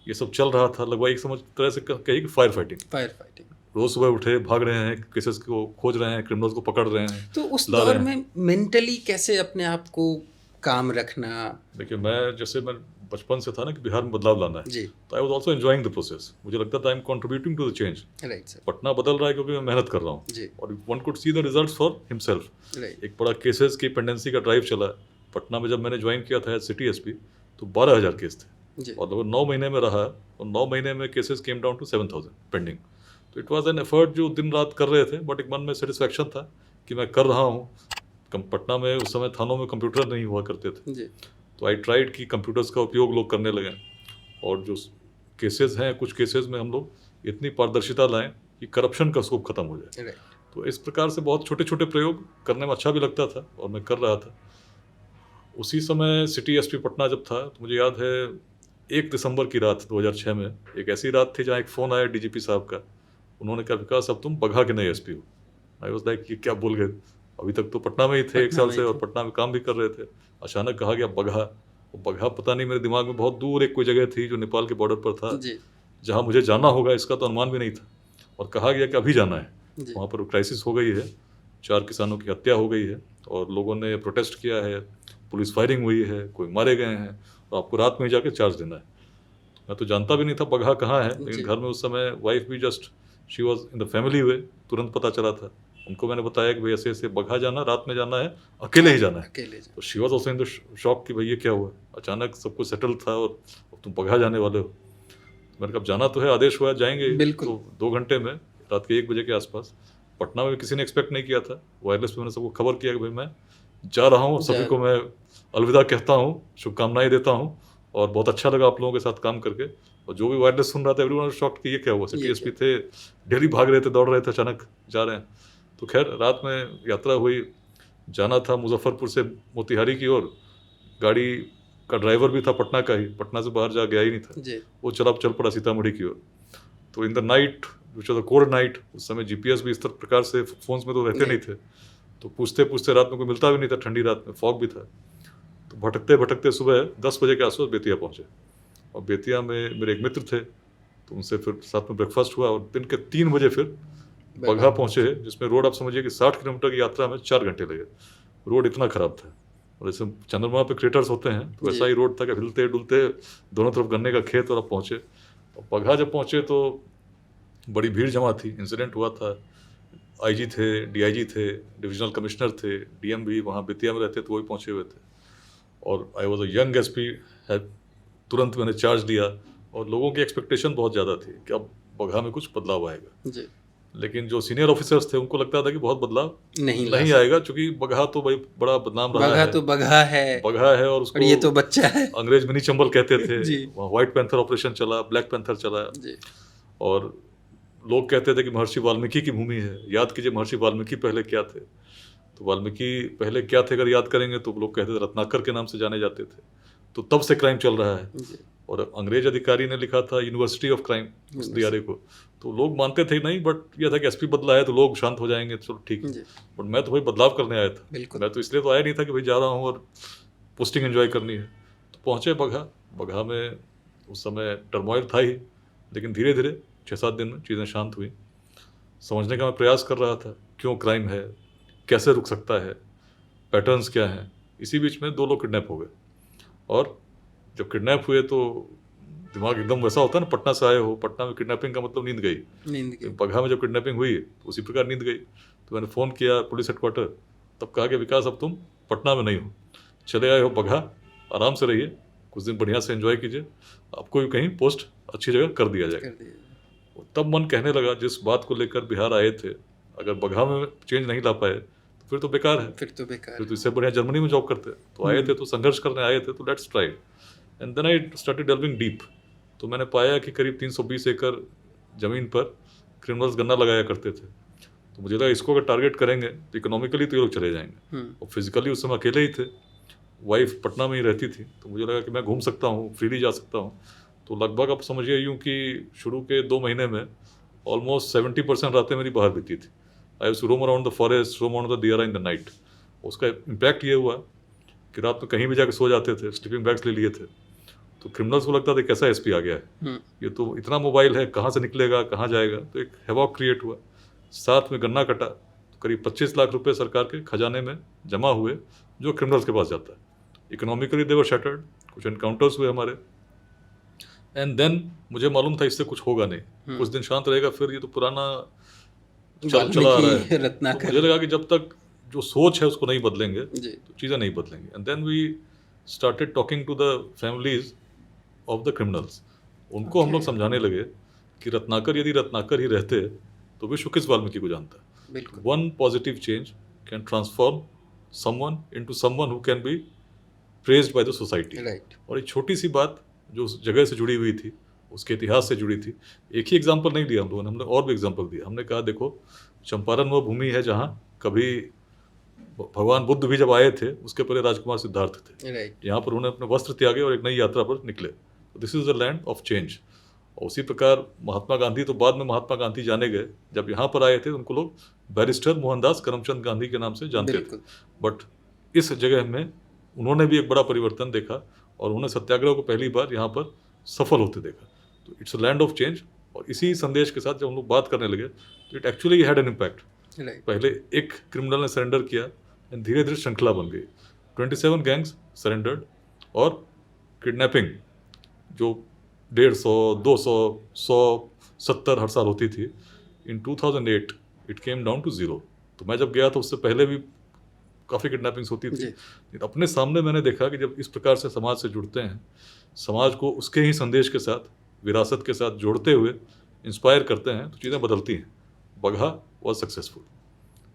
ये सब चल रहा था लगभग एक समझ तरह से कहिए कि फायर फाइटिंग। रोज सुबह उठे, भाग रहे हैं, केसेस को खोज रहे हैं, क्रिमिनल्स को पकड़ रहे हैं। तो उस ला दौर रहे हैं। में मेंटली कैसे अपने आप को काम रखना? देखिए, मैं बचपन से था ना कि बिहार में बदलाव लाना है, जी तो I was also enjoying the process. मुझे लगता था I am contributing to the change. Right sir. Patna बदल रहा है क्योंकि मैं मेहनत कर रहा हूँ, जी और one could see the results for himself. Right एक बड़ा केसेस की पेंडेंसी का ड्राइव चला पटना में। जब मैंने ज्वाइन किया था एज सिटी एसपी, तो 12,000 केस थे, जी और लगभग 9 महीने में रहा, और 9 महीने में cases came down to 7,000 pending. तो इट वाज एन एफर्ट जो दिन रात कर रहे थे, बट एक मन में सेटिस्फैक्शन था कि मैं कर रहा हूँ। पटना में उस समय थानों में कंप्यूटर नहीं हुआ करते थे, जी तो आई ट्राइड कि कंप्यूटर्स का उपयोग लोग करने लगे, और जो केसेस हैं कुछ केसेस में हम लोग इतनी पारदर्शिता लाएं कि करप्शन का स्कोप खत्म हो जाए। राइट तो इस प्रकार से बहुत छोटे छोटे प्रयोग करने में अच्छा भी लगता था, और मैं कर रहा था। उसी समय सिटी एसपी पटना जब था, तो मुझे याद है 1 दिसंबर की रात 2006 में, एक ऐसी रात थी जहाँ एक फ़ोन आया डीजीपी साहब का। उन्होंने कहा, विकास अब तुम बगहा के नए एसपी हो। आई वाज लाइक, ये क्या बोल गए? अभी तक तो पटना में ही थे 1 साल से, और पटना में काम भी कर रहे थे। अचानक कहा गया बगहा। वो बगहा पता नहीं, मेरे दिमाग में बहुत दूर एक कोई जगह थी जो नेपाल के बॉर्डर पर था, जी जहाँ मुझे जाना होगा इसका तो अनुमान भी नहीं था। और कहा गया कि अभी जाना है। जी वहाँ पर क्राइसिस हो गई है, 4 किसानों की हत्या हो गई है, और लोगों ने प्रोटेस्ट किया है, पुलिस फायरिंग हुई है, कोई मारे गए हैं, और आपको रात में ही जाके चार्ज देना है। मैं तो जानता भी नहीं था बगहा कहाँ है, जी। लेकिन घर में उस समय वाइफ भी just she was in the family way, तुरंत पता चला था। उनको मैंने बताया कि भाई ऐसे ऐसे बगहा जाना, रात में जाना है, अकेले ही जाना है। अकेले जा- तो she was also in the shock कि भाई ये क्या हुआ, अचानक सब कुछ सेटल था और अब तुम बगहा जाने वाले हो। मैंने कहा जाना तो है, आदेश हुआ जाएंगे। बिल्कुल। तो 2 घंटे में, रात के 1 बजे के आसपास, पटना में भी किसी ने एक्सपेक्ट नहीं किया था। वायरलेस पे मैंने सबको खबर किया कि भाई मैं जा रहा हूँ, सभी को मैं अलविदा कहता हूँ, शुभकामनाएं देता हूँ, और बहुत अच्छा लगा आप लोगों के साथ काम करके। और जो भी वायरलेस सुन रहा था, एवरीवन शॉक्ड कि ये क्या हुआ। सिटी ये एसपी थे, डेली भाग रहे थे, दौड़ रहे थे, अचानक जा रहे हैं। तो खैर रात में यात्रा हुई, जाना था मुजफ्फरपुर से मोतिहारी की ओर। गाड़ी का ड्राइवर भी था पटना का ही, पटना से बाहर जा गया ही नहीं था, जी वो चल पड़ा सीतामढ़ी की ओर। तो इन the night which was a cold night. उस समय जीपीएस भी इस तरह प्रकार से फोन्स में तो रहते नहीं थे, तो पूछते पूछते रात में कोई मिलता भी नहीं था, ठंडी रात में फॉग भी था। तो भटकते भटकते सुबह 10 बजे के आसपास बेतिया पहुँचे, और बेतिया में मेरे एक मित्र थे, तो उनसे फिर साथ में ब्रेकफास्ट हुआ, और दिन के 3 बजे फिर बगहा पहुँचे, जिसमें रोड आप समझिए कि 60 किलोमीटर की यात्रा में 4 घंटे लगे। रोड इतना ख़राब था, और जैसे चंद्रमा पे क्रेटर्स होते हैं तो वैसा ही रोड था कि हिलते डुलते, दोनों तरफ गन्ने का खेत, और अब पहुँचे। और बगहा जब पहुँचे तो बड़ी भीड़ जमा थी। इंसिडेंट हुआ था, आईजी थे, डीआईजी थे, डिविजनल कमिश्नर थे, डीएम भी वहाँ बेतिया में रहते तो वही पहुँचे हुए थे, और I was a young SP. तुरंत मैंने चार्ज लिया, और लोगों की एक्सपेक्टेशन बहुत ज़्यादा थी कि अब बगहा में कुछ बदलाव आएगा जी। लेकिन जो सीनियर ऑफिसर्स थे उनको लगता था कि बहुत बदलाव नहीं आएगा, क्योंकि बगहा तो भाई बड़ा बदनाम रहा है, तो बगहा है और उसको ये तो बच्चा है, अंग्रेज मिनी चंबल कहते थे। वहाँ व्हाइट पैंथर ऑपरेशन चला, ब्लैक पैंथर चला जी। और लोग कहते थे कि महर्षि वाल्मीकि की भूमि है। याद कीजिए महर्षि वाल्मीकि पहले क्या थे, तो वाल्मीकि पहले क्या थे अगर याद करेंगे तो लोग कहते थे रत्नाकर के नाम से जाने जाते थे। तो तब से क्राइम चल रहा है, और अंग्रेज अधिकारी ने लिखा था यूनिवर्सिटी ऑफ क्राइम उस दियारे को, तो लोग मानते थे नहीं, बट यह था कि एसपी बदला है तो लोग शांत हो जाएंगे, चलो ठीक है। बट मैं तो भाई बदलाव करने आया था, मैं तो इसलिए तो आया नहीं था कि भाई जा रहा हूँ और पोस्टिंग एंजॉय करनी है। तो पहुँचे बगहा में उस समय टर्मोइल था ही, लेकिन धीरे धीरे 6-7 दिन में चीज़ें शांत हुई। समझने का मैं प्रयास कर रहा था क्यों क्राइम है, कैसे रुक सकता है, पैटर्न्स क्या हैं। इसी बीच में 2 लोग किडनैप हो गए, और जब किडनैप हुए तो दिमाग एकदम वैसा होता है ना, पटना से आए हो, पटना में किडनैपिंग का मतलब नींद गई। बगहा में जब किडनैपिंग हुई तो उसी प्रकार नींद गई। तो मैंने फ़ोन किया पुलिस हेडक्वार्टर, तब कहा कि विकास अब तुम पटना में नहीं हो, चले आए हो बगहा, आराम से रहिए, कुछ दिन बढ़िया से एंजॉय कीजिए, आपको भी कहीं पोस्ट अच्छी जगह कर दिया जाएगा। तब मन कहने लगा जिस बात को लेकर बिहार आए थे, अगर बगहा में चेंज नहीं ला पाए तो फिर तो बेकार है, फिर तो इससे बढ़िया जर्मनी में जॉब करते। तो आए थे तो संघर्ष करने आए थे, तो let's try. And then I started delving deep. तो मैंने पाया कि करीब 320 एकड़ ज़मीन पर क्रिमिनल्स गन्ना लगाया करते थे। तो मुझे लगा इसको अगर टारगेट करेंगे तो इकोनॉमिकली तो ये लोग चले जाएंगे, और फिजिकली उस समय अकेले ही थे, वाइफ पटना में ही रहती थी, तो मुझे लगा कि मैं घूम सकता हूँ, फ्रीली जा सकता हूँ। तो लगभग आप समझिए यूँ कि शुरू के 2 महीने में ऑलमोस्ट 70% रातें मेरी बाहर बीती थी। I used to roam around the forest, roam around the दियारा इन द नाइट। उसका इम्पैक्ट ये हुआ कि रात में कहीं भी जाकर सो जाते थे, स्लीपिंग बैग्स ले लिए थे, तो क्रिमिनल्स को लगता था कैसा एसपी आ गया है, ये तो इतना मोबाइल है, कहाँ से निकलेगा, कहाँ जाएगा। तो एक हैवॉक क्रिएट हुआ। साथ में गन्ना कटा, तो करीब 25 लाख रुपए सरकार के खजाने में जमा हुए, जो क्रिमिनल्स के पास जाता है। इकोनॉमिकली दे वर शटर्ड, कुछ एनकाउंटर्स हुए हमारे, एंड देन मुझे मालूम था इससे कुछ होगा नहीं, कुछ दिन शांत रहेगा, फिर ये तो पुराना चला आ रहा है। तो मुझे लगा कि जब तक जो सोच है उसको नहीं बदलेंगे तो चीज़ें नहीं बदलेंगी। And then we started talking to the families of the criminals. उनको हम लोग समझाने लगे कि रत्नाकर यदि रत्नाकर ही रहते तो विश्व किस वाल्मीकि को जानता है। One positive change can transform someone into someone who can be praised by the society. और एक छोटी सी बात जो उस जगह से जुड़ी हुई थी, उसके इतिहास से जुड़ी थी। एक ही एग्जाम्पल नहीं दिया हम लोगों ने, हमने और भी एग्जाम्पल दिया। हमने कहा देखो चंपारण वो भूमि है जहाँ कभी भगवान बुद्ध भी जब आए थे उसके पहले राजकुमार सिद्धार्थ थे। यहाँ पर उन्होंने अपने वस्त्र त्यागे और एक नई यात्रा पर निकले। This is the land of change. और उसी प्रकार महात्मा गांधी तो बाद में महात्मा गांधी जाने गए, जब यहाँ पर आए थे उनको लोग बैरिस्टर मोहनदास करमचंद गांधी के नाम से जानते थे। बट इस जगह में उन्होंने भी एक बड़ा परिवर्तन देखा, और उन्होंने सत्याग्रह को पहली बार यहाँ पर सफल होते देखा। तो it's a land of change. और इसी संदेश के साथ जब हम लोग बात करने लगे तो it actually had an impact. पहले एक क्रिमिनल ने सरेंडर किया, एंड धीरे धीरे श्रृंखला बन गई। 27 गैंग्स सरेंडर्ड, और किडनैपिंग जो 150, 200, 100, 70 हर साल होती थी, इन 2008 इट केम डाउन टू 0। तो मैं जब गया तो उससे पहले भी काफ़ी किडनैपिंग्स होती थी। अपने सामने मैंने देखा कि जब इस प्रकार से समाज से जुड़ते हैं, समाज को उसके ही संदेश के साथ, विरासत के साथ जोड़ते हुए इंस्पायर करते हैं, तो चीज़ें बदलती हैं। Bagaha was successful.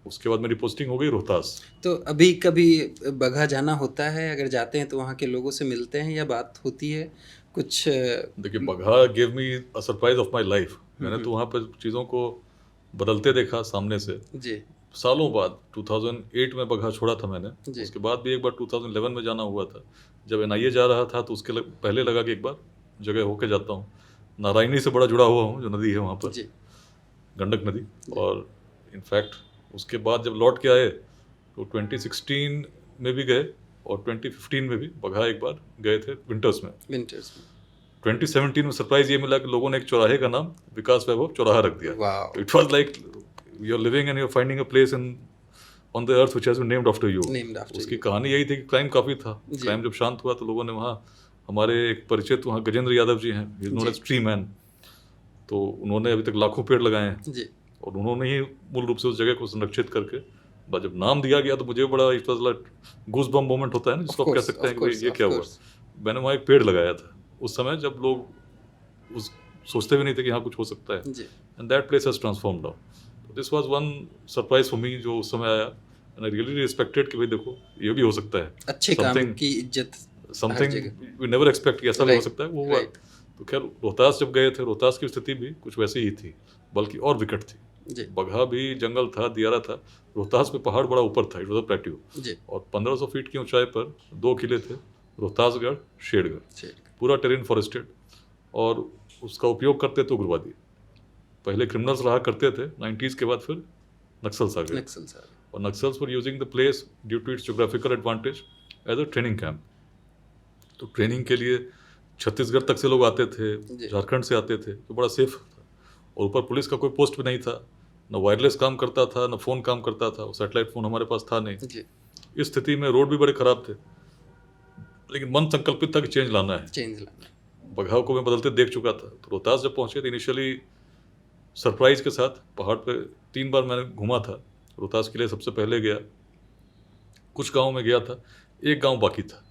उसके बाद मेरी पोस्टिंग हो गई रोहतास। तो अभी कभी बगहा जाना होता है? अगर जाते हैं तो वहाँ के लोगों से मिलते हैं या बात होती है कुछ? देखिए Bagaha gave me a surprise of my life. मैंने तो वहाँ पर चीज़ों को बदलते देखा सामने से जी। सालों बाद 2008 में बगहा छोड़ा था मैंने, उसके बाद भी एक बार 2011 में जाना हुआ था। जब एनआईए जा रहा था तो उसके पहले लगा कि एक बार जगह होके जाता हूँ। नारायणी से बड़ा जुड़ा हुआ हूँ, जो नदी है वहाँ पर जी। गंडक नदी। और इनफैक्ट उसके बाद जब लौट के आए तो 2016 में भी गए और 2015 में भी बगहा एक बार गए थे विंटर्स में। 2017 में सरप्राइज ये मिला कि लोगों ने एक चौराहे का नाम विकास वैभव चौराहा रख दिया। वाह। It was like you are living and you are finding a place in on the earth which has been named after you. उसकी कहानी यही थी कि क्राइम काफ़ी था। क्राइम जब शांत हुआ तो लोगों ने वहाँ, हमारे एक परिचित वहाँ गजेंद्र यादव जी हैं, he is known as tree man, तो उन्होंने अभी तक लाखों पेड़ लगाए हैं और उन्होंने ही मूल रूप से उस जगह को संरक्षित करके जब नाम दिया गया तो मुझे बड़ा it was like goose bomb moment होता है ना जिसको आप कह सकते हैं कि भाई ये क्या हुआ। मैंने वहाँ एक पेड़ लगाया था उस समय जब लोग उस सोचते भी नहीं थे कि यहाँ कुछ हो सकता है, and that place has transformed now. तो this was one surprise for me जो उस समय आया, एंड आई रियली रिस्पेक्टेड कि भाई देखो ये भी हो सकता है, अच्छे काम की इज्जत, समथिंग वी नेवर एक्सपेक्ट कि ऐसा भी हो सकता है, वो हुआ। तो खैर रोहतास जब गए थे, रोहतास की स्थिति भी कुछ वैसी ही थी, बल्कि और विकट थी। बगहा भी जंगल था, दियारा था, रोहतास पे पहाड़ बड़ा ऊपर था, इट वाज अ प्लेट्यू, और 1500 फीट की ऊंचाई पर 2 किले थे, रोहतासगढ़, शेरगढ़, पूरा टेरेन फॉरेस्टेड, और उसका उपयोग करते थे उग्रवादी। पहले क्रिमिनल्स रहा करते थे, 90s के बाद फिर नक्सल्स आ गए, और Naxals were using the place due to its geographical advantage as a training camp. तो ट्रेनिंग के लिए छत्तीसगढ़ तक से लोग आते थे, झारखंड से आते थे, तो बड़ा सेफ था, और ऊपर पुलिस का कोई पोस्ट भी नहीं था, न वायरलेस काम करता था, न फ़ोन काम करता था, सैटेलाइट फ़ोन हमारे पास था नहीं। इस स्थिति में रोड भी बड़े ख़राब थे, लेकिन मन संकल्पित था कि चेंज लाना है। बगहा को मैं बदलते देख चुका था। तो रोहतास जब पहुँचे तो इनिशियली सरप्राइज के साथ पहाड़ पे 3 बार मैंने घूमा था। रोहतास के लिए सबसे पहले गया, कुछ गाँव में गया था, एक गाँव बाकी था।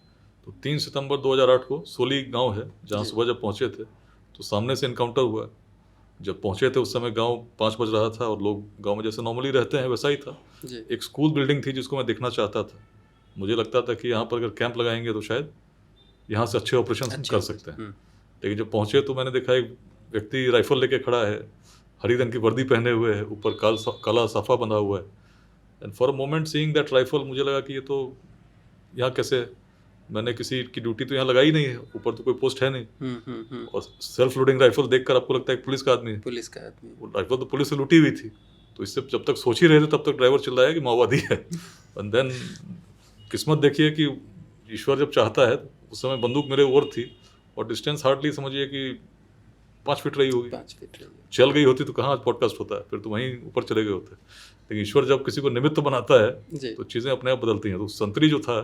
तो 3 सितंबर 2008 को सोली गाँव है जहाँ सुबह जब पहुँचे थे तो सामने से इनकाउंटर हुआ। जब पहुँचे थे उस समय गांव 5 बज रहा था और लोग गांव में जैसे नॉर्मली रहते हैं वैसा ही था। एक स्कूल बिल्डिंग थी जिसको मैं देखना चाहता था। मुझे लगता था कि यहाँ पर अगर कैंप लगाएंगे तो शायद यहाँ से अच्छे ऑपरेशन कर सकते हैं। लेकिन जब पहुँचे तो मैंने देखा एक व्यक्ति राइफल लेके खड़ा है, हरी रंग की वर्दी पहने हुए है, ऊपर काला साफा बंधा हुआ है, and for a moment seeing that rifle मुझे लगा कि ये तो यहाँ कैसे, मैंने किसी की ड्यूटी तो यहाँ लगाई नहीं है, ऊपर तो कोई पोस्ट है नहीं, और सेल्फ लोडिंग राइफल देखकर आपको लगता है पुलिस का आदमी है। वो राइफल तो पुलिस से लूटी हुई थी। तो इससे जब तक सोच ही रहे थे तब तक ड्राइवर चिल्लाया कि माओवादी है। एंड देन किस्मत देखिए कि ईश्वर जब चाहता है, उस समय बंदूक मेरे ओर थी और डिस्टेंस हार्डली समझिए कि 5 फीट रही होगी। चल गई होती तो कहाँ आज पॉडकास्ट होता है, फिर तो वहीं ऊपर चले गए होते। लेकिन ईश्वर जब किसी को निमित्त बनाता है तो चीज़ें अपने आप बदलती हैं। तो संतरी जो था,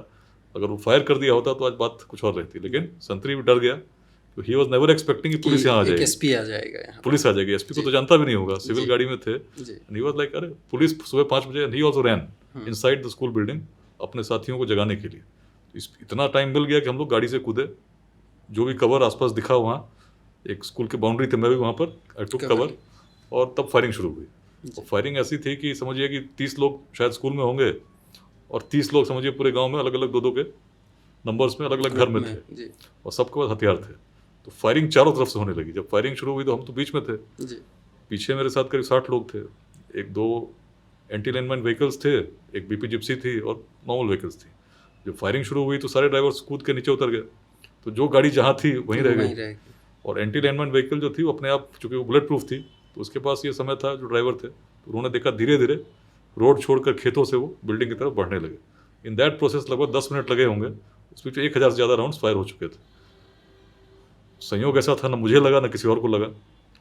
अगर वो फायर कर दिया होता तो आज बात कुछ और रहती, लेकिन संतरी भी डर गया। तो ही वॉज नेवर एक्सपेक्टिंग कि पुलिस यहाँ आ जाएगी, एसपी आ जाएगा, पुलिस आ जाएगी। एसपी को तो जानता भी नहीं होगा, सिविल गाड़ी में थे। ही वॉज लाइक अरे पुलिस सुबह 5 बजे, he also ran inside the school building अपने साथियों को जगाने के लिए। तो इतना टाइम मिल गया कि हम लोग गाड़ी से कूदे, जो भी कवर आसपास दिखा वहाँ, एक स्कूल की बाउंड्री थी, मैं भी वहाँ पर आई टुक कवर, और तब फायरिंग शुरू हुई। तो फायरिंग ऐसी थी कि समझिए कि 30 लोग शायद स्कूल में होंगे और 30 लोग समझिए पूरे गांव में अलग अलग 2-2 के नंबर्स में अलग अलग घर में थे, और सबके पास हथियार थे। तो फायरिंग चारों तरफ से होने लगी। जब फायरिंग शुरू हुई तो हम तो बीच में थे, पीछे मेरे साथ करीब 60 लोग थे, 1-2 एंटी लाइनमैन व्हीकल्स थे, एक बीपी जिप्सी थी और नॉर्मल व्हीकल्स थी। जब फायरिंग शुरू हुई तो सारे ड्राइवर्स कूद के नीचे उतर गए, तो जो गाड़ी जहाँ थी वहीं रह गई। और एंटी लाइनमैन व्हीकल जो थी वो अपने आप, चूँकि वो बुलेट प्रूफ थी, तो उसके पास ये समय था, जो ड्राइवर थे, तो उन्होंने देखा धीरे धीरे रोड छोड़कर खेतों से वो बिल्डिंग की तरफ बढ़ने लगे। इन दैट प्रोसेस लगभग 10 मिनट लगे होंगे। उस बीच 1000 से ज़्यादा राउंड्स फायर हो चुके थे। संयोग ऐसा था, ना मुझे लगा ना किसी और को लगा,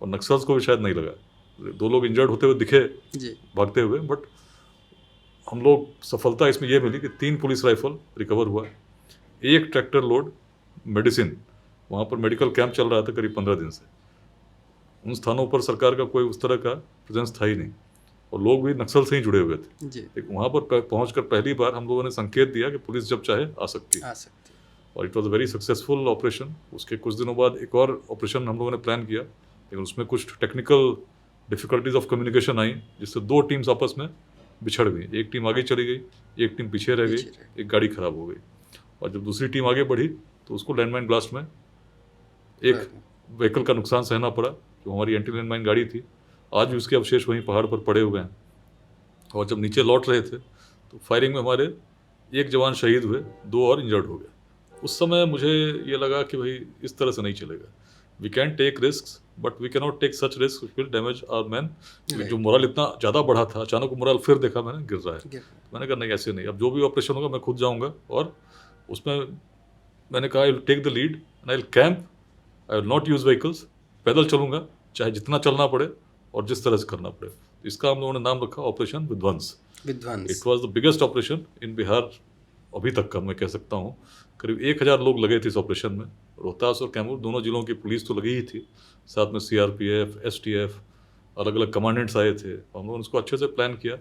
और नक्सल्स को भी शायद नहीं लगा। 2 लोग इंजर्ड होते हुए दिखे भागते हुए, बट हम लोग सफलता इसमें यह मिली कि 3 पुलिस राइफल रिकवर हुआ, 1 ट्रैक्टर लोड मेडिसिन। वहाँ पर मेडिकल कैंप चल रहा था करीब 15 दिन से। उन स्थानों पर सरकार का कोई उस तरह का प्रेजेंस था ही नहीं, और लोग भी नक्सल से ही जुड़े हुए थे। लेकिन वहाँ पर पहुँचकर पहली बार हम लोगों ने संकेत दिया कि पुलिस जब चाहे आ सकती है, और it was a very successful operation. उसके कुछ दिनों बाद एक और ऑपरेशन हम लोगों ने प्लान किया, लेकिन उसमें कुछ technical difficulties of communication I, जिससे 2 टीम्स आपस में बिछड़ गई। एक टीम आगे चली गई, एक टीम पीछे रह गई, एक गाड़ी खराब हो गई। और जब दूसरी टीम आगे बढ़ी तो उसको लैंडमाइन ब्लास्ट में एक व्हीकल का नुकसान सहना पड़ा, जो हमारी एंटी लैंडमाइन गाड़ी थी। आज भी उसके अवशेष वहीं पहाड़ पर पड़े हुए हैं। और जब नीचे लौट रहे थे तो फायरिंग में हमारे 1 जवान शहीद हुए, 2 और इंजर्ड हो गए। उस समय मुझे ये लगा कि भाई इस तरह से नहीं चलेगा। We can take risk but we can not take such risk will damage our man. जो मोरल इतना ज़्यादा बढ़ा था, अचानक मोरल फिर देखा मैंने गिर रहा है। मैंने कहा नहीं, ऐसे नहीं, अब जो भी ऑपरेशन होगा मैं खुद जाऊँगा और उसमें मैंने कहा I will take the lead and I will camp, I will not use vehicles, पैदल चलूँगा चाहे जितना चलना पड़े और जिस तरह से करना पड़े। इसका हम लोगों ने नाम रखा ऑपरेशन विध्वंस। It was the biggest operation in Bihar अभी तक का, मैं कह सकता हूँ। करीब 1000 लोग लगे थे इस ऑपरेशन में। रोहतास और कैमूर दोनों जिलों की पुलिस तो लगी ही थी, साथ में सीआरपीएफ, एसटीएफ, अलग अलग कमांडेंट्स आए थे। हम लोगों ने उसको अच्छे से प्लान किया।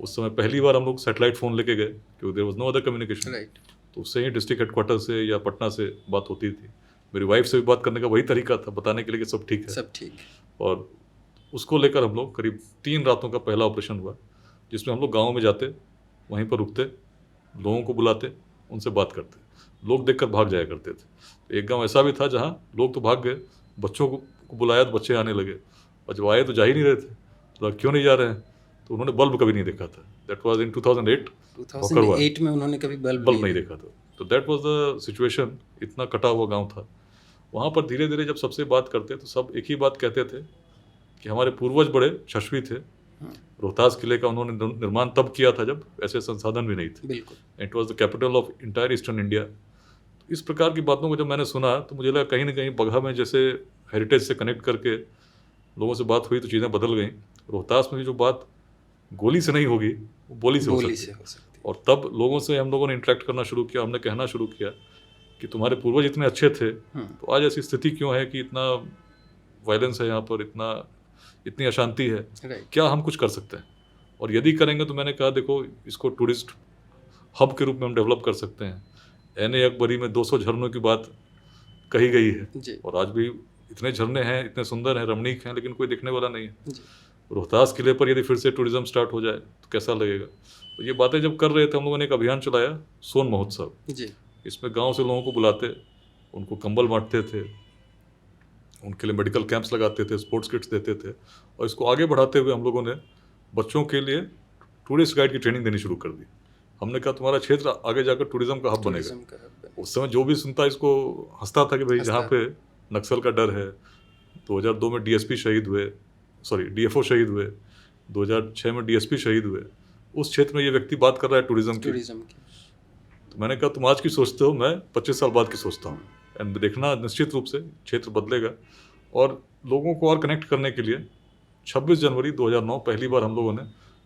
उस समय पहली बार हम लोग सैटेलाइट फ़ोन लेके गए क्योंकि there was no other communication. तो उससे ही डिस्ट्रिक्ट हेडक्वार्टर से या पटना से बात होती थी। मेरी वाइफ से भी बात करने का वही तरीका था, बताने के लिए कि सब ठीक है, सब ठीक। और उसको लेकर हम लोग करीब 3 रातों का पहला ऑपरेशन हुआ, जिसमें हम लोग गाँव में जाते, वहीं पर रुकते, लोगों को बुलाते, उनसे बात करते। लोग देखकर भाग जाया करते थे। एक गांव ऐसा भी था जहां लोग तो भाग गए, बच्चों को बुलाया तो बच्चे आने लगे, और जब आए तो जा ही नहीं रहे थे। तो क्यों नहीं जा रहे हैं? तो उन्होंने बल्ब कभी नहीं देखा था। दैट वाज इन 2008 में उन्होंने कभी बल्ब नहीं देखा था। तो दैट वाज द सिचुएशन। इतना कटा हुआ गाँव था। वहाँ पर धीरे धीरे जब सबसे बात करते तो सब एक ही बात कहते थे कि हमारे पूर्वज बड़े यशस्वी थे। रोहतास किले का उन्होंने निर्माण तब किया था जब ऐसे संसाधन भी नहीं थे। It was the capital of entire eastern India. तो इस प्रकार की बातों को जब मैंने सुना तो मुझे लगा कहीं ना कहीं बगहा में जैसे हेरिटेज से कनेक्ट करके लोगों से बात हुई तो चीज़ें बदल गई। रोहतास में भी जो बात गोली से नहीं होगी वो बोली से हो सकती है। और तब लोगों से हम लोगों ने इंटरेक्ट करना शुरू किया। हमने कहना शुरू किया कि तुम्हारे पूर्वज इतने अच्छे थे तो आज ऐसी स्थिति क्यों है कि इतना वायलेंस है यहाँ पर, इतनी अशांति है, क्या हम कुछ कर सकते हैं? और यदि करेंगे तो मैंने कहा देखो, इसको टूरिस्ट हब के रूप में हम डेवलप कर सकते हैं। एन.ए. अकबरी में 200 झरनों की बात कही गई है और आज भी इतने झरने हैं, इतने सुंदर हैं, रमणीक हैं, लेकिन कोई देखने वाला नहीं है। रोहतास किले पर यदि फिर से टूरिज्म स्टार्ट हो जाए तो कैसा लगेगा? तो ये बातें जब कर रहे थे हम लोगों ने एक अभियान चलाया, सोन महोत्सव। इसमें गाँव से लोगों को बुलाते, उनको कंबल बांटते थे, उनके लिए मेडिकल कैंप्स लगाते थे, स्पोर्ट्स किट्स देते थे, और इसको आगे बढ़ाते हुए हम लोगों ने बच्चों के लिए टूरिस्ट गाइड की ट्रेनिंग देनी शुरू कर दी। हमने कहा तुम्हारा क्षेत्र आगे जाकर टूरिज्म का हब बनेगा। उस समय जो भी सुनता इसको हंसता था कि भाई जहाँ पे नक्सल का डर है। 2002 में डीएसपी शहीद हुए, डीएफओ शहीद हुए, 2006 में डीएसपी शहीद हुए। उस क्षेत्र में ये व्यक्ति बात कर रहा है टूरिज्म की। तो मैंने कहा तुम आज की सोचते हो, मैं 25 साल बाद की सोचता हूँ। एंड देखना निश्चित रूप से क्षेत्र बदलेगा। और लोगों को और कनेक्ट करने के लिए 26 जनवरी 2009 पहली बार हम लोगों ने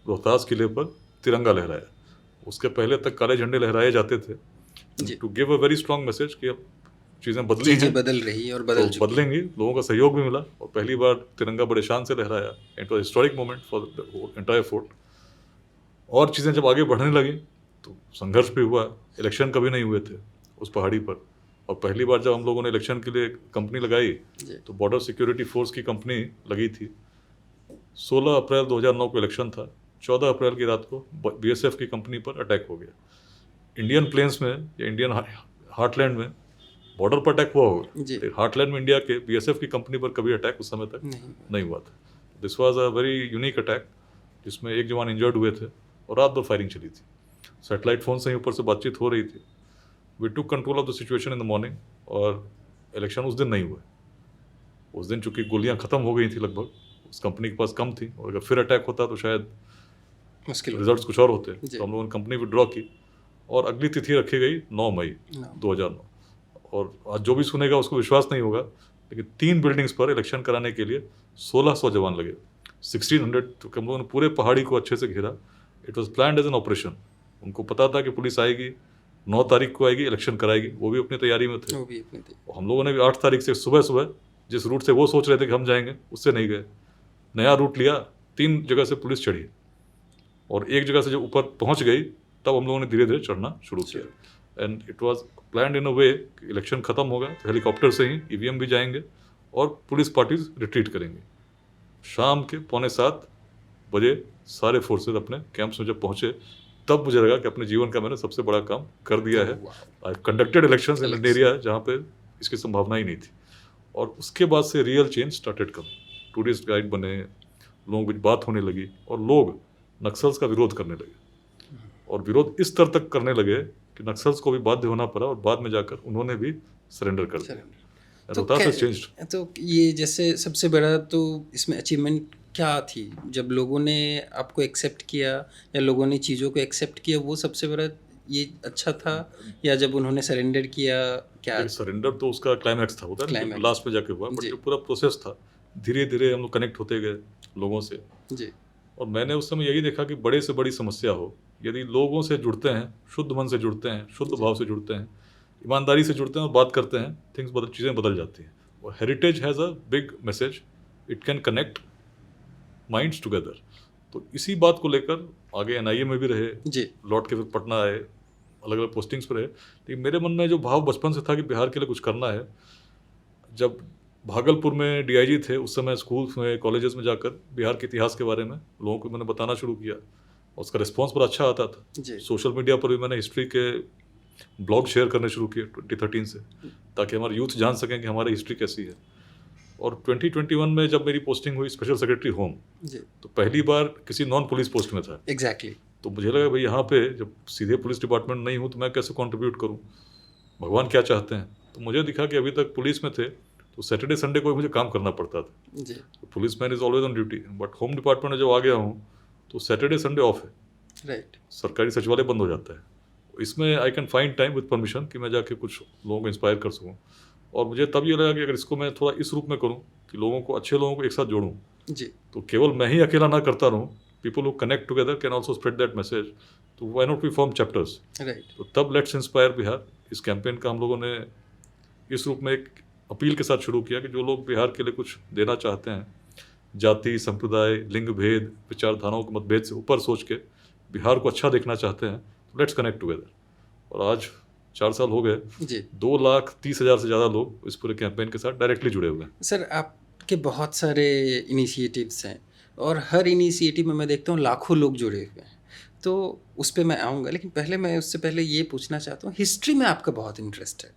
रोहतास किले पर तिरंगा लहराया। उसके पहले तक काले झंडे लहराए जाते थे, to give a very strong message कि अब चीज़ें बदली हैं, बदल रही है और बदलेंगी। लोगों का सहयोग भी मिला और पहली बार तिरंगा बड़े शान से लहराया। It was historic moment for the entire fort. और चीज़ें जब आगे बढ़ने लगी तो संघर्ष भी हुआ। इलेक्शन कभी नहीं हुए थे उस पहाड़ी पर, और पहली बार जब हम लोगों ने इलेक्शन के लिए कंपनी लगाई तो बॉर्डर सिक्योरिटी फोर्स की कंपनी लगी थी। 16 अप्रैल 2009 को इलेक्शन था। 14 अप्रैल की रात को बीएसएफ की कंपनी पर अटैक हो गया। इंडियन प्लेन्स में या इंडियन हार्टलैंड में बॉर्डर पर अटैक हुआ होगा, हार्टलैंड में इंडिया के बीएसएफ की कंपनी पर कभी अटैक उस समय तक नहीं हुआ था। This was a very unique attack जिसमें एक जवान इंजर्ड हुए थे और रात भर फायरिंग चली थी। सैटेलाइट फ़ोन से ही ऊपर से बातचीत हो रही थी। We took control of the situation in the morning, और इलेक्शन उस दिन नहीं हुए। उस दिन चूंकि गोलियां ख़त्म हो गई थी लगभग, उस कंपनी के पास कम थी, और अगर फिर अटैक होता तो शायद मुश्किल रिजल्ट्स कुछ और होते। तो हम लोगों ने कंपनी विड्रॉ की और अगली तिथि रखी गई 9 मई 2009। और आज जो भी सुनेगा उसको विश्वास नहीं होगा, लेकिन 3 बिल्डिंग्स पर इलेक्शन कराने के लिए 1600 जवान लगे, 1600। तो हम लोगों ने पूरे पहाड़ी को अच्छे से घेरा। It was planned as an operation. उनको पता था कि पुलिस आएगी, 9 तारीख को आएगी, इलेक्शन कराएगी। वो भी अपनी तैयारी में थे। हम लोगों ने भी 8 तारीख से सुबह सुबह जिस रूट से वो सोच रहे थे कि हम जाएंगे, उससे नहीं गए, नया रूट लिया। 3 जगह से पुलिस चढ़ी और एक जगह से जब ऊपर पहुंच गई तब हम लोगों ने धीरे धीरे चढ़ना शुरू किया। And it was planned in a way कि इलेक्शन खत्म होगा तो हेलीकॉप्टर से ही ईवीएम भी जाएंगे और पुलिस पार्टीज रिट्रीट करेंगे। शाम के 6:45 बजे सारे फोर्सेज अपने कैंप्स में जब पहुंचे तब मुझे लगा कि अपने जीवन का मैंने सबसे बड़ा काम कर दिया है। I conducted elections in an area जहाँ पे इसकी संभावना ही नहीं थी। और उसके बाद से real change started coming. Tourist guide बने, लोगों की बात होने लगी और लोग नक्सल्स का विरोध करने लगे, और विरोध इस स्तर तक करने लगे कि नक्सल्स को भी बाध्य होना पड़ा और बाद में जाकर उन्होंने भी सरेंडर कर दिया। Rohtas has changed. तो ये जैसे सबसे बड़ा तो इसमें अचीवमेंट क्या थी जब लोगों ने आपको एक्सेप्ट किया या लोगों ने चीज़ों को एक्सेप्ट किया, वो सबसे बड़ा ये अच्छा था, या जब उन्होंने सरेंडर किया क्या? सरेंडर तो उसका क्लाइमैक्स था, होता है ना, Climax. लास्ट में जाके हुआ, बट जी। जो पूरा प्रोसेस था, धीरे धीरे हम लोग कनेक्ट होते गए लोगों से। जी और मैंने उस समय यही देखा कि बड़े से बड़ी समस्या हो, यदि लोगों से जुड़ते हैं, शुद्ध मन से जुड़ते हैं, शुद्ध भाव से जुड़ते हैं, ईमानदारी से जुड़ते हैं और बात करते हैं, चीज़ें बदल जाती हैं। और heritage has a big message, it can connect minds together. तो इसी बात को लेकर आगे एनआईए में भी रहे, जी लौट के फिर पटना आए, अलग अलग पोस्टिंग्स पर रहे। लेकिन मेरे मन में जो भाव बचपन से था कि बिहार के लिए कुछ करना है। जब भागलपुर में डीआईजी थे, उस समय स्कूल्स में, कॉलेजेस में जाकर बिहार के इतिहास के बारे में लोगों को मैंने बताना शुरू किया, और उसका रिस्पॉन्स बड़ा अच्छा आता था। जी सोशल मीडिया पर भी मैंने हिस्ट्री के ब्लॉग शेयर करने शुरू किए 2013 से, ताकि हमारे यूथ जान सकें कि हमारी हिस्ट्री कैसी है। और 2021 में जब मेरी पोस्टिंग हुई स्पेशल सेक्रेटरी होम, जी तो पहली बार किसी नॉन पुलिस पोस्ट में था। एग्जैक्टली। तो मुझे लगा भाई यहाँ पे जब सीधे पुलिस डिपार्टमेंट नहीं हूँ तो मैं कैसे कंट्रीब्यूट करूँ, भगवान क्या चाहते हैं। तो मुझे दिखा कि अभी तक पुलिस में थे तो सैटरडे संडे को मुझे काम करना पड़ता था। जी तो police man is always on duty, but home department में जब आ गया हूँ तो सैटरडे संडे ऑफ है, राइट। सरकारी सचिवालय बंद हो जाता है। इसमें I can find time with permission कि मैं जाके कुछ लोगों को इंस्पायर कर सकूँ। और मुझे तब ये लगा कि अगर इसको मैं थोड़ा इस रूप में करूँ कि लोगों को, अच्छे लोगों को एक साथ जोड़ूँ, जी तो केवल मैं ही अकेला ना करता रहूँ, people who connect together can also spread that message. तो why not we form chapters. Right. तो तब लेट्स इंस्पायर बिहार, इस कैंपेन का हम लोगों ने इस रूप में एक अपील के साथ शुरू किया कि जो लोग बिहार के लिए कुछ देना चाहते हैं, जाति, संप्रदाय, लिंग भेद, विचारधाराओं के मतभेद से ऊपर सोच के बिहार को अच्छा देखना चाहते हैं, तो लेट्स कनेक्ट टुगेदर। और आज 4 साल हो गए, जी 2,30,000 से ज़्यादा लोग इस पूरे कैंपेन के साथ डायरेक्टली जुड़े हुए हैं। सर, आपके बहुत सारे इनिशिएटिव्स हैं और हर इनिशिएटिव में मैं देखता हूँ लाखों लोग जुड़े हुए हैं, तो उस पे मैं आऊँगा। लेकिन पहले मैं उससे पहले ये पूछना चाहता हूँ, हिस्ट्री में आपका बहुत इंटरेस्ट है,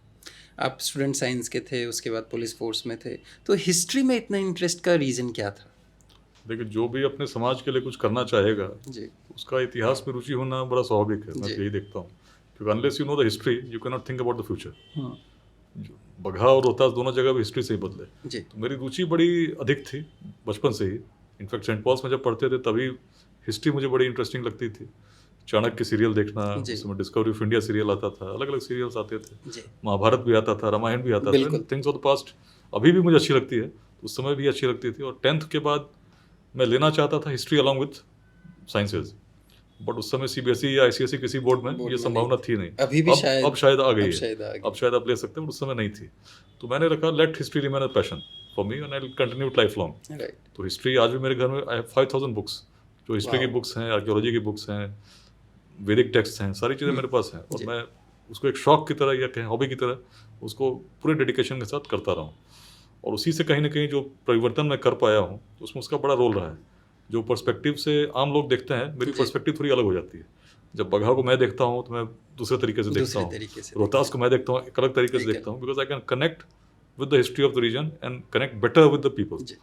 आप स्टूडेंट साइंस के थे, उसके बाद पुलिस फोर्स में थे, तो हिस्ट्री में इतना इंटरेस्ट का रीज़न क्या था? देखिए, जो भी अपने समाज के लिए कुछ करना चाहेगा, जी उसका इतिहास में रुचि होना बड़ा स्वाभाविक है। मैं जी। तो यही देखता हूँ, क्योंकि unless you know the history you can not think about the future. हाँ बगहा और रोहतास दोनों जगह भी हिस्ट्री से ही बदले। जी तो मेरी रुचि बड़ी अधिक थी बचपन से ही। इनफैक्ट सेंट पॉल्स में जब पढ़ते थे तभी हिस्ट्री मुझे बड़ी इंटरेस्टिंग लगती थी। चाणक्य सीरियल देखना, जी। उस समय डिस्कवरी ऑफ इंडिया सीरियल आता था, अलग अलग सीरियल्स आते थे, जी महाभारत भी आता था, रामायण भी आता था, बिल्कुल। थिंग्स ऑफ द पास्ट अभी भी मुझे अच्छी लगती है, उस समय भी अच्छी लगती थी। और 10th के बाद मैं लेना चाहता था history along with sciences, but उस समय सीबीएसई या आईसीएसई किसी बोर्ड में ये संभावना थी नहीं। अभी भी शायद अब शायद आ गई अब है, शायद आ गई। अब शायद आप ले सकते हैं, बट उस समय नहीं थी। तो मैंने रखा let history remain a passion for me and I will continue it life long. Right. तो हिस्ट्री आज भी मेरे घर में आई हैव 5,000 बुक्स, जो हिस्ट्री की Wow. बुक्स हैं, आर्कियोलॉजी की बुक्स हैं, वैदिक टेक्स्ट हैं, सारी चीज़ें मेरे पास हैं। और जी। मैं उसको एक शौक की तरह या कहें हॉबी की तरह उसको पूरे डेडिकेशन के साथ करता रहा हूँ। और उसी से कहीं ना कहीं जो परिवर्तन मैं कर पाया हूँ, तो उसमें उसका बड़ा रोल रहा है। जो पर्सपेक्टिव से आम लोग देखते हैं, मेरी जी। पर्सपेक्टिव थोड़ी अलग हो जाती है। जब बगहा को मैं देखता हूँ तो मैं दूसरे तरीके से देखता दूसरे हूँ, तरीके से रोहतास को मैं देखता हूँ एक अलग तरीके से ठीक है। देखता हूँ, because I can connect with the history of the region and connect better with the people. जी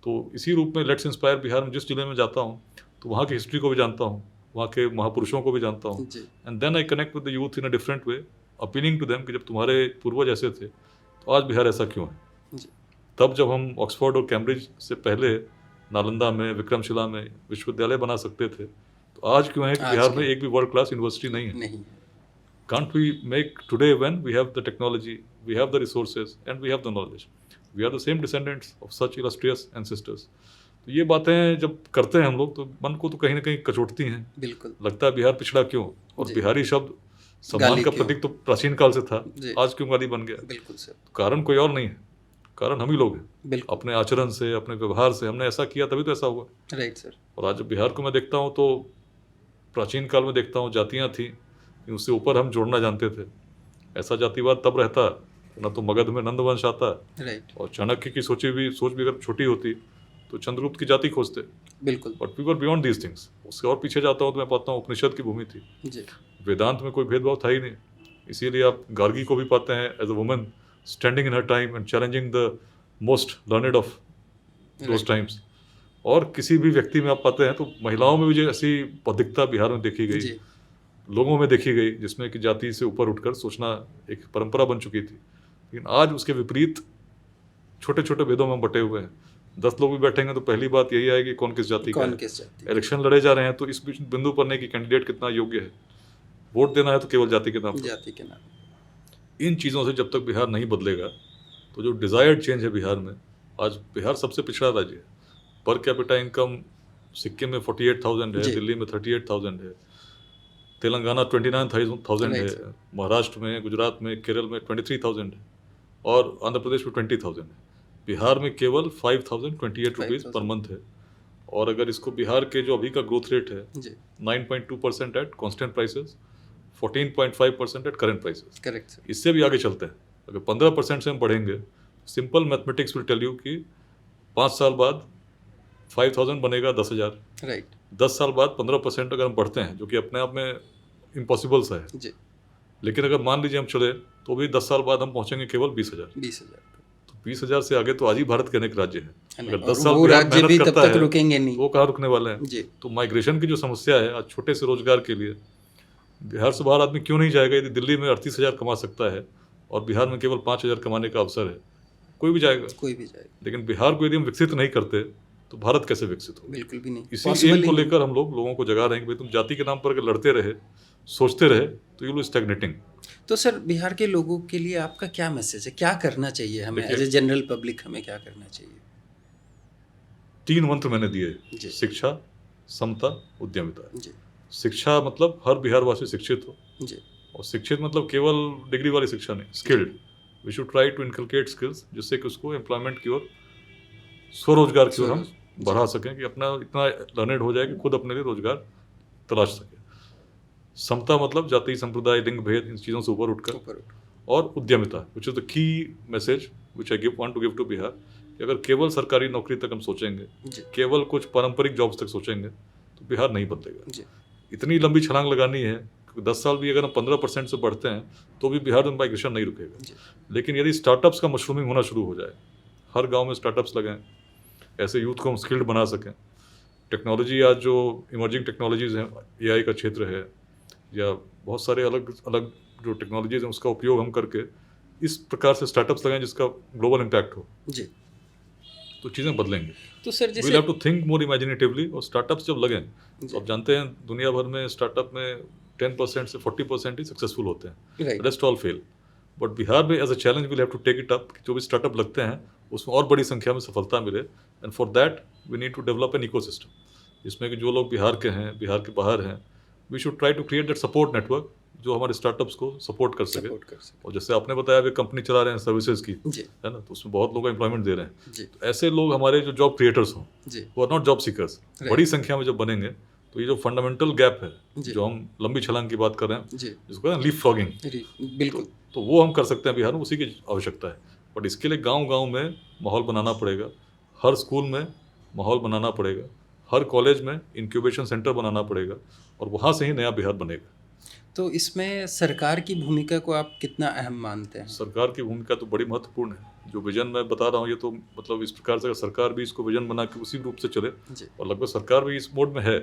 तो इसी रूप में लेट्स इंस्पायर बिहार में जिस जिले में जाता हूँ तो वहाँ की हिस्ट्री को भी जानता हूँ, वहाँ के महापुरुषों को भी जानता हूँ, जी and then I connect with the youth in a different way, appealing to them कि जब तुम्हारे पूर्वज ऐसे थे तो आज बिहार ऐसा क्यों है। जी तब जब हम ऑक्सफोर्ड और कैम्ब्रिज से पहले नालंदा में, विक्रमशिला में विश्वविद्यालय बना सकते थे, तो आज क्यों है कि आज बिहार क्यों? में एक भी वर्ल्ड क्लास यूनिवर्सिटी नहीं है। नहीं Can't we make today when we have the technology, we have the resources and we have the knowledge? We are the same descendants of such illustrious ancestors. तो ये बातें जब करते हैं हम लोग तो मन को तो कहीं ना कहीं कचोटती हैं, बिल्कुल लगता है बिहार पिछड़ा क्यों। और जी। बिहारी शब्द सम्मान गाली का क्यों? प्रतीक तो प्राचीन काल से था, जी। आज क्यों गाली बन गया। बिल्कुल सर कारण कोई और नहीं है, कारण हम ही लोग हैं। बिल्कुल अपने आचरण से, अपने व्यवहार से हमने ऐसा किया तभी तो ऐसा हुआ। राइट सर और आज जब बिहार को मैं देखता हूँ तो प्राचीन काल में देखता हूँ जातियाँ थी, उससे ऊपर हम जोड़ना जानते थे। ऐसा जातिवाद तब रहता न तो मगध में नंदवंश आता, राइट और चाणक्य की सोच भी अगर छोटी होती तो चंद्रगुप्त की जाति खोजते, बिल्कुल but we were beyond these things. उससे और पीछे जाता हूँ तो मैं पाता हूँ उपनिषद की भूमि थी, जी वेदांत में कोई भेदभाव था ही नहीं। इसीलिए आप गार्गी को भी पाते हैं as a woman standing in her time and challenging the most learned of those times. और किसी भी व्यक्ति में आप पाते हैं तो महिलाओं में भी जो ऐसी बौद्धिकता बिहार में देखी गई, जी लोगों में देखी गई, जिसमें कि जाति से ऊपर उठकर सोचना एक परंपरा बन चुकी थी। लेकिन आज उसके विपरीत छोटे छोटे भेदों में हम बटे हुए हैं। 10 लोग भी बैठेंगे तो पहली बात यही आएगी कौन किस जाति का कौन है। किस जाति इलेक्शन लड़े जा रहे हैं तो इस बीच बिंदु पर नहीं कि कैंडिडेट कितना योग्य है, वोट देना है तो केवल जाति के नाम पर। जाति के नाम। इन चीज़ों से जब तक बिहार नहीं बदलेगा तो जो डिज़ायर्ड चेंज है बिहार में, आज बिहार सबसे पिछड़ा राज्य है। पर कैपिटा इनकम सिक्किम में 48,000 है, जी। दिल्ली में 38,000 है, तेलंगाना 29,000 है, Right. महाराष्ट्र में, गुजरात में, केरल में 23,000 है और आंध्र प्रदेश में 20,000 है। बिहार में केवल 5,028 रुपीज़ पर 5,000 मंथ है। और अगर इसको बिहार के जो अभी का ग्रोथ रेट है जी 9.2% at constant prices, 14.5% at current prices, correct sir. इससे भी आगे चलते हैं। अगर 15% से हम बढ़ेंगे, simple mathematics will tell you कि 5 साल बाद 5,000 बनेगा 10,000। राइट 10 साल बाद 15% अगर हम बढ़ते हैं, जो कि अपने आप में इम्पॉसिबल सा है, जी लेकिन अगर मान लीजिए हम चले तो भी 10 साल बाद हम पहुंचेंगे केवल 20,000। 20,000 तो 20,000 से आगे तो आज ही भारत के अनेक राज्य हैं। अगर 10 और साल वो बिहार राज्य भी मेहनत तब करता तक है रुकेंगे तो नहीं। वो कहाँ रुकने वाले हैं। जी तो माइग्रेशन की जो समस्या है आज छोटे से रोजगार के लिए, बिहार से बाहर आदमी क्यों नहीं जाएगा? यदि दिल्ली में 38,000 कमा सकता है और बिहार में केवल 5,000 कमाने का अवसर है, कोई भी जाएगा। कोई भी जाएगा, लेकिन बिहार को यदि हम विकसित नहीं करते तो भारत कैसे विकसित हो? बिल्कुल भी नहीं। इसी Possible एम ही को नहीं। लेकर हम लोगों को जगा रहे हैं कि भाई तुम जाति के नाम पर अगर लड़ते रहे, सोचते रहे तो यू विल स्टैग्नेटिंग। तो सर बिहार के लोगों के लिए आपका क्या मैसेज है, क्या करना चाहिए हमें देखिए- एज ए जनरल पब्लिक, हमें क्या करना चाहिए? 3 मंत्र मैंने दिए, जी। शिक्षा, समता, उद्यमिता। जी शिक्षा मतलब हर बिहारवासी शिक्षित हो, जी और शिक्षित मतलब केवल डिग्री वाली शिक्षा नहीं, skilled. We should try to inculcate skills जिससे कि उसको एम्प्लॉयमेंट की ओर, स्वरोजगार की ओर हम बढ़ा सकें कि अपना इतना लर्नेड हो जाए कि खुद अपने लिए रोजगार तलाश सके। समता मतलब जाति, संप्रदाय, लिंग भेद, इन चीज़ों से ऊपर उठकर। ऊपर उठ। और उद्यमिता, which is the key message which I want to give to Bihar, कि अगर केवल सरकारी नौकरी तक हम सोचेंगे, जी केवल कुछ पारंपरिक जॉब्स तक सोचेंगे तो बिहार नहीं बदलेगा। जी इतनी लंबी छलांग लगानी है कि 10 साल भी अगर हम 15% से बढ़ते हैं तो भी बिहार में माइग्रेशन नहीं रुकेगा। जी लेकिन यदि स्टार्टअप्स का मशरूमिंग होना शुरू हो जाए, हर गांव में स्टार्टअप्स लगाएं, ऐसे यूथ को हम स्किल्ड बना सकें। टेक्नोलॉजी, आज जो इमर्जिंग टेक्नोलॉजीज़ हैं, एआई का क्षेत्र है या बहुत सारे अलग अलग जो टेक्नोलॉजीज़ हैं, उसका उपयोग हम करके इस प्रकार से स्टार्टअप्स लगाएं जिसका ग्लोबल इम्पैक्ट हो, जी। तो चीज़ें बदलेंगे। तो सर वी जैसे have to think more imaginatively. और स्टार्टअप्स जब लगें जी। तो आप जानते हैं दुनिया भर में स्टार्टअप में 10% से 40% ही सक्सेसफुल होते हैं, right rest all fail. But Bihar में as a challenge will have to take it up, जो भी स्टार्टअप लगते हैं उसमें और बड़ी संख्या में सफलता मिले। And for that we need to develop an ecosystem, जिसमें कि जो लोग बिहार के हैं, बिहार के बाहर हैं, we should try to create that support network जो हमारे स्टार्टअप्स को सपोर्ट कर सके। सपोर्ट कर सके। और जैसे आपने बताया अभी कंपनी चला रहे हैं सर्विसेज की, जी है ना, तो उसमें बहुत लोगों को एम्प्लॉयमेंट दे रहे हैं। जी तो ऐसे लोग हमारे जो जॉब क्रिएटर्स हों, जी वो are not job seekers, Right. बड़ी संख्या में जब बनेंगे तो ये जो फंडामेंटल गैप है, जी। जो हम लंबी छलांग की बात कर रहे हैं, जी जिसको लीफ फ्रॉगिंग, बिल्कुल तो वो हम कर सकते हैं बिहार में, उसी की आवश्यकता है। बट इसके लिए गांव-गांव में माहौल बनाना पड़ेगा, हर स्कूल में माहौल बनाना पड़ेगा, हर कॉलेज में इंक्यूबेशन सेंटर बनाना पड़ेगा, और वहाँ से ही नया बिहार बनेगा। तो इसमें सरकार की भूमिका को आप कितना अहम मानते हैं? सरकार की भूमिका तो बड़ी महत्वपूर्ण है। जो विजन मैं बता रहा हूँ, ये तो मतलब इस प्रकार से अगर सरकार भी इसको विजन बना के उसी रूप से चले, जी और लगभग सरकार भी इस मोड में है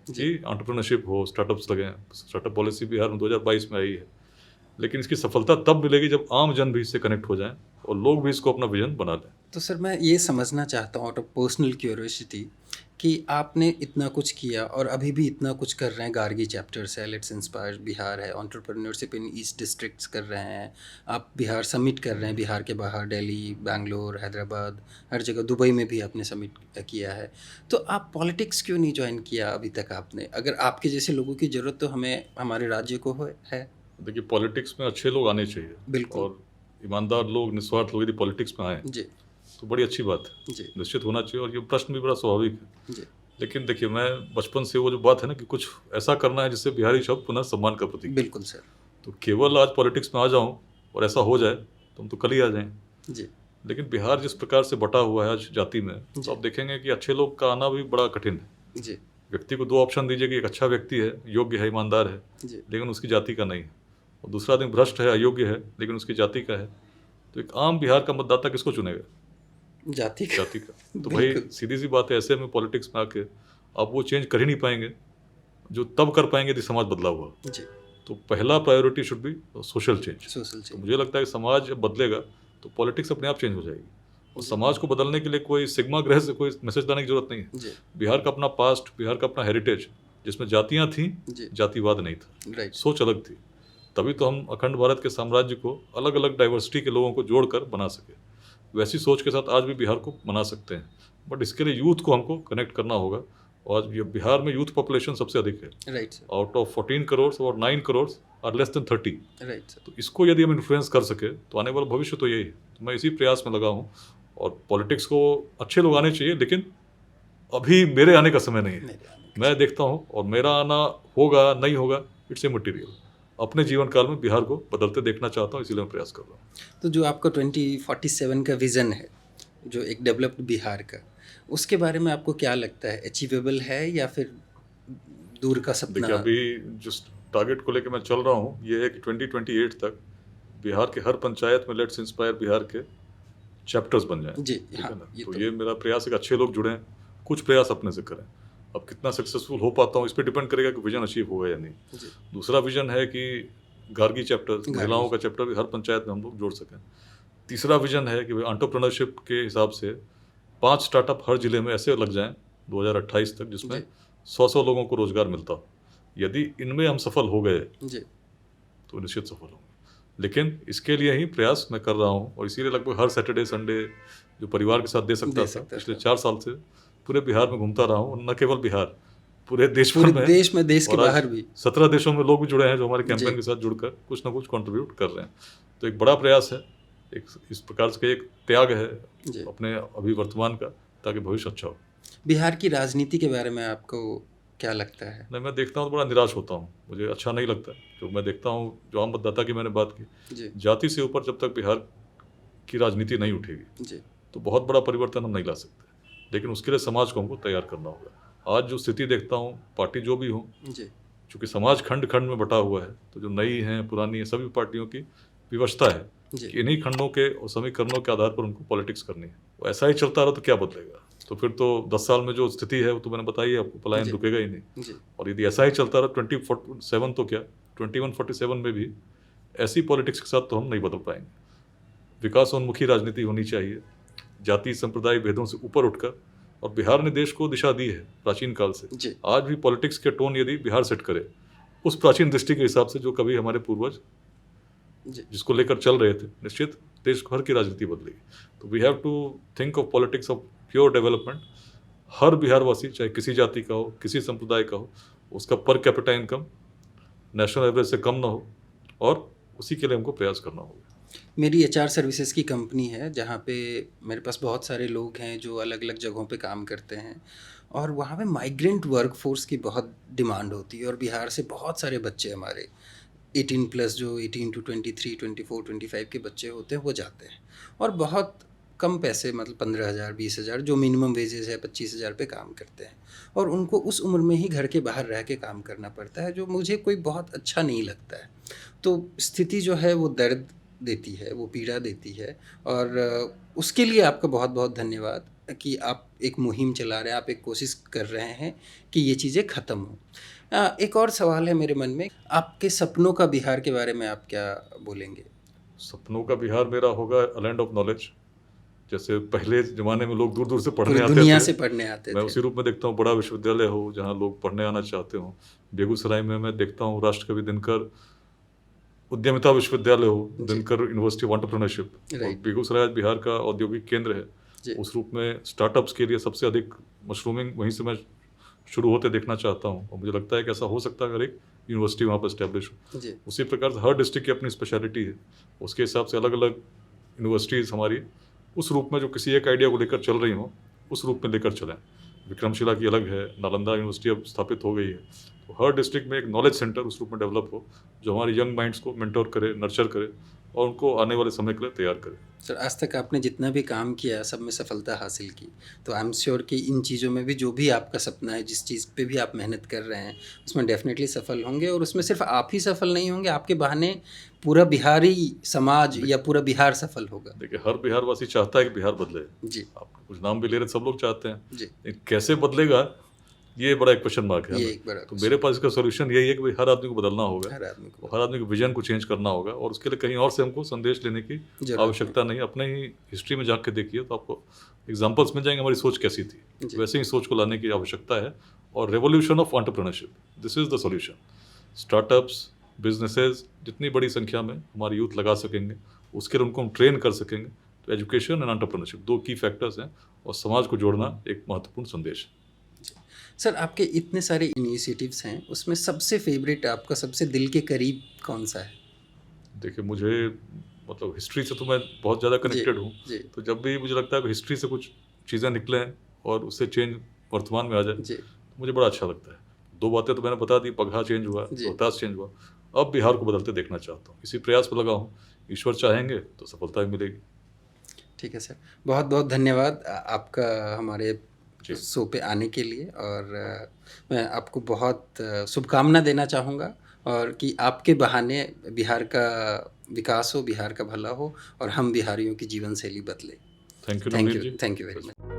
जी कि एंटरप्रेन्योरशिप हो, स्टार्टअप्स लगें। स्टार्टअप पॉलिसी बिहार में 2022 में आई है, लेकिन इसकी सफलता तब मिलेगी जब आम जन भी इससे कनेक्ट हो जाएं और लोग भी इसको अपना विजन बना लें। तो सर मैं ये समझना चाहता हूँ आउट ऑफ पर्सनल क्यूरियोसिटी कि आपने इतना कुछ किया और अभी भी इतना कुछ कर रहे हैं। गार्गी चैप्टर्स है, लेट्स इंस्पायर बिहार है, एंटरप्रेन्योरशिप इन ईस्ट डिस्ट्रिक्ट्स कर रहे हैं, आप बिहार समिट कर रहे हैं, बिहार के बाहर दिल्ली, बैंगलोर, हैदराबाद, हर जगह, दुबई में भी आपने समिट किया है। तो आप पॉलिटिक्स क्यों नहीं ज्वाइन किया अभी तक आपने? अगर आपके जैसे लोगों की ज़रूरत तो हमें हमारे राज्य को है। देखिए, पॉलिटिक्स में अच्छे लोग आने चाहिए, बिल्कुल। और ईमानदार लोग, निस्वार्थ लोग यदि पॉलिटिक्स में आए जी तो बड़ी अच्छी बात है, जी निश्चित होना चाहिए। और ये प्रश्न भी बड़ा स्वाभाविक है। जी लेकिन देखिए, मैं बचपन से वो जो बात है ना कि कुछ ऐसा करना है जिससे बिहारी शब्द पुनः सम्मान का प्रतीक है। बिल्कुल सर। तो केवल आज पॉलिटिक्स में आ जाऊं और ऐसा हो जाए तो हम तो कल ही आ जाएं। जी लेकिन बिहार जिस प्रकार से बटा हुआ है आज जाति में, जी। तो आप देखेंगे कि अच्छे लोग का आना भी बड़ा कठिन है। जी व्यक्ति को 2 ऑप्शन दीजिए कि एक अच्छा व्यक्ति है, योग्य है, ईमानदार है, जी लेकिन उसकी जाति का नहीं है, और दूसरा आदमी भ्रष्ट है, अयोग्य है, लेकिन उसकी जाति का है। तो एक आम बिहार का मतदाता किसको चुनेगा? जाति का। जाति का। तो भाई बिल्कुल। सीधी सी बात है, ऐसे में पॉलिटिक्स में आके आप वो चेंज कर ही नहीं पाएंगे जो तब कर पाएंगे यदि समाज बदला हुआ। जी तो पहला priority should be social change. Social तो चेंज। मुझे लगता है कि समाज जब बदलेगा तो पॉलिटिक्स अपने आप चेंज हो जाएगी। और समाज को बदलने के लिए कोई सिग्मा ग्रह से कोई मैसेज लाने की जरूरत नहीं है। जी बिहार का अपना पास्ट, बिहार का अपना हेरिटेज, जिसमें जातियां थीं, जी जातिवाद नहीं था, राइट सोच अलग थी। तभी तो हम अखंड भारत के साम्राज्य को अलग अलग डाइवर्सिटी के लोगों को जोड़कर बना सके। वैसी सोच के साथ आज भी बिहार को बना सकते हैं, बट इसके लिए यूथ को हमको कनेक्ट करना होगा। और ये बिहार में यूथ पॉपुलेशन सबसे अधिक है। Right sir out of 14 crore और 9 crore are less than 30। Right sir तो इसको यदि हम इन्फ्लुएंस कर सके तो आने वाला भविष्य तो यही है। तो मैं इसी प्रयास में लगा हूँ। और पॉलिटिक्स को अच्छे लोग आने चाहिए, लेकिन अभी मेरे आने का समय नहीं है। मेरे आने मैं देखता हूँ, और मेरा आना होगा नहीं होगा इट्स ए मटीरियल। अपने जीवन काल में बिहार को बदलते देखना चाहता हूँ, इसीलिए मैं प्रयास कर रहा हूँ। तो जो आपका 2047 का विज़न है, जो एक डेवलप्ड बिहार का, उसके बारे में आपको क्या लगता है, अचीवेबल है या फिर दूर का सपना? देखिए, अभी जिस टारगेट को लेकर मैं चल रहा हूँ ये है कि 2028 तक बिहार के हर पंचायत में लेट्स इंस्पायर बिहार के चैप्टर्स बन जाएं। जी ठीक हाँ, है ना? ये तो तो ये मेरा प्रयास है कि अच्छे लोग जुड़ें, कुछ प्रयास अपने से करें। अब कितना सक्सेसफुल हो पाता हूँ इस पर डिपेंड करेगा कि विजन अचीव होगा या नहीं। जी दूसरा विजन है कि गार्गी चैप्टर, गार्गी। महिलाओं का चैप्टर भी हर पंचायत में हम लोग जोड़ सकें। तीसरा विजन है कि एंटरप्रेन्योरशिप के हिसाब से 5 स्टार्टअप हर जिले में ऐसे लग जाएं 2028 तक, जिसमें जी 100 लोगों को रोजगार मिलता हो। यदि इनमें हम सफल हो गए जी तो निश्चित सफल होंगे। लेकिन इसके लिए ही प्रयास मैं कर रहा हूँ, और इसीलिए लगभग हर सैटरडे संडे जो परिवार के साथ दे सकता था, पिछले 4 साल से पूरे बिहार में घूमता रहा हूँ। न केवल बिहार, पूरे देश भर में, देश में, देश के और आज बाहर भी 17 देशों में लोग भी जुड़े हैं जो हमारे जी। कैंपेन के साथ जुड़कर कुछ ना कुछ कंट्रीब्यूट कर रहे हैं। तो एक बड़ा प्रयास है, एक इस प्रकार से एक त्याग है जी। अपने अभी वर्तमान का, ताकि भविष्य अच्छा हो। बिहार की राजनीति के बारे में आपको क्या लगता है? नहीं, मैं देखता हूँ तो बड़ा निराश होता हूँ, मुझे अच्छा नहीं लगता। जो मैं देखता हूँ, जो आम मतदाता की मैंने बात की, जी जाति से ऊपर जब तक बिहार की राजनीति नहीं उठेगी जी तो बहुत बड़ा परिवर्तन हम नहीं ला सकते। लेकिन उसके लिए समाज को हमको तैयार करना होगा। आज जो स्थिति देखता हूँ, पार्टी जो भी हो, जी चूँकि समाज खंड खंड में बटा हुआ है, तो जो नई हैं पुरानी हैं सभी पार्टियों की विवशता है जी कि इन्हीं खंडों के और समीकरणों के आधार पर उनको पॉलिटिक्स करनी है। वो ऐसा ही चलता रहा तो क्या बदलेगा? तो फिर तो 10 साल में जो स्थिति है वो तो मैंने बताई है आपको, पलायन जी। रुकेगा ही नहीं। जी और यदि ऐसा ही चलता रहा 2047 तो क्या 2147 में भी ऐसी पॉलिटिक्स के साथ तो हम नहीं बदल पाएंगे। विकासोन्मुखी राजनीति होनी चाहिए, जाति संप्रदाय भेदों से ऊपर उठकर। और बिहार ने देश को दिशा दी है प्राचीन काल से। जी आज भी पॉलिटिक्स के टोन यदि बिहार सेट करे उस प्राचीन दृष्टि के हिसाब से जो कभी हमारे पूर्वज जी जिसको लेकर चल रहे थे, निश्चित देश भर की राजनीति बदलेगी। तो we have to think of politics of pure development. हर बिहारवासी, चाहे किसी जाति का हो, किसी संप्रदाय का हो, उसका per capita income national average से कम ना हो, और उसी के लिए हमको प्रयास करना होगा। मेरी एचआर सर्विसेज की कंपनी है जहाँ पे मेरे पास बहुत सारे लोग हैं जो अलग अलग जगहों पे काम करते हैं, और वहाँ पे माइग्रेंट वर्कफोर्स की बहुत डिमांड होती है। और बिहार से बहुत सारे बच्चे हमारे 18 प्लस, जो 18 to 23, 24, 25 के बच्चे होते हैं, वो जाते हैं। और बहुत कम पैसे, मतलब 15,000, 20,000, जो मिनिमम वेजेस है 25,000 पे काम करते हैं। और उनको उस उम्र में ही घर के बाहर रह के काम करना पड़ता है, जो मुझे कोई बहुत अच्छा नहीं लगता है। तो स्थिति जो है वो दर्द देती है, वो पीड़ा देती है। और उसके लिए आपका बहुत बहुत धन्यवाद कि आप एक मुहिम चला रहे हैं, आप एक कोशिश कर रहे हैं कि ये चीज़ें ख़त्म हों। एक और सवाल है मेरे मन में, आपके सपनों का बिहार के बारे में आप क्या बोलेंगे? सपनों का बिहार मेरा होगा लैंड ऑफ नॉलेज। जैसे पहले ज़माने में लोग दूर दूर से पढ़ने पूरी आते दुनिया थे, से पढ़ने आते मैं थे। उसी रूप में देखता हूँ। बड़ा विश्वविद्यालय हो जहाँ लोग पढ़ने आना चाहते हो। बेगूसराय में मैं देखता हूँ राष्ट्रकवि दिनकर उद्यमिता विश्वविद्यालय हो, जी। Dinkar university of entrepreneurship. और राइट बेगूसराय आज बिहार का औद्योगिक केंद्र जी। है। उस रूप में स्टार्टअप्स के लिए सबसे अधिक मशरूमिंग वहीं से मैं शुरू होते देखना चाहता हूँ। और मुझे लगता है कि ऐसा हो सकता है अगर एक यूनिवर्सिटी वहाँ पर इस्टेब्लिश हो। जी उसी प्रकार से हर डिस्ट्रिक्ट की अपनी स्पेशलिटी है, उसके हिसाब से अलग अलग यूनिवर्सिटीज़ हमारी उस रूप में जो किसी एक आइडिया को लेकर चल रही हों उस रूप में लेकर चलें। विक्रमशिला की अलग है, नालंदा यूनिवर्सिटी अब स्थापित हो गई है। तो हर डिस्ट्रिक्ट में एक नॉलेज सेंटर उस रूप में डेवलप हो जो हमारे यंग माइंड्स को मेंटोर करे, नर्चर करे और उनको आने वाले समय के लिए तैयार करे। सर, आज तक आपने जितना भी काम किया सब में सफलता हासिल की, तो आई एम श्योर कि इन चीज़ों में भी जो भी आपका सपना है, जिस चीज़ पे भी आप मेहनत कर रहे हैं, उसमें डेफिनेटली सफल होंगे। और उसमें सिर्फ आप ही सफल नहीं होंगे, आपके बहाने पूरा बिहारी समाज या पूरा बिहार सफल होगा। देखिए, हर बिहारवासी चाहता है कि बिहार बदले। जी आप कुछ नाम भी ले रहे, सब लोग चाहते हैं, जी लेकिन कैसे बदलेगा ये बड़ा एक क्वेश्चन मार्क है ये ना। एक बड़ा तो मेरे पास इसका सोल्यूशन यही है कि भाई हर आदमी को बदलना होगा, हर आदमी को हर आदमी के विजन को चेंज करना होगा, और उसके लिए कहीं और से हमको संदेश लेने की जरूरत आवश्यकता नहीं। अपने ही हिस्ट्री में जाके देखिए तो आपको एग्जांपल्स मिल जाएंगे हमारी सोच कैसी थी, जी। वैसे ही सोच को लाने की आवश्यकता है। और revolution of entrepreneurship, this is the solution. Startups, businesses जितनी बड़ी संख्या में हमारे यूथ लगा सकेंगे, उसके लिए उनको हम ट्रेन कर सकेंगे, तो एजुकेशन एंड एंटरप्रेन्योरशिप दो की फैक्टर्स हैं, और समाज को जोड़ना एक महत्वपूर्ण संदेश है। सर, आपके इतने सारे इनिशिएटिव्स हैं, उसमें सबसे फेवरेट आपका सबसे दिल के करीब कौन सा है? देखिए मुझे मतलब हिस्ट्री से तो मैं बहुत ज़्यादा कनेक्टेड हूँ, जी तो जब भी मुझे लगता है कि हिस्ट्री से कुछ चीज़ें निकलें और उससे चेंज वर्तमान में आ जाए, जी तो मुझे बड़ा अच्छा लगता है। दो बातें तो मैंने बता दी, पगहा चेंज हुआ, जी। रोहतास चेंज हुआ, अब बिहार को बदलते देखना चाहता हूँ। इसी प्रयास पर लगा हूँ, ईश्वर चाहेंगे तो सफलता भी मिलेगी। ठीक है सर, बहुत बहुत धन्यवाद आपका हमारे जी। शो पे आने के लिए। और मैं आपको बहुत शुभकामना देना चाहूँगा, और कि आपके बहाने बिहार का विकास हो, बिहार का भला हो, और हम बिहारियों की जीवन शैली बदले। Thank you Navneet ji. Thank you very much.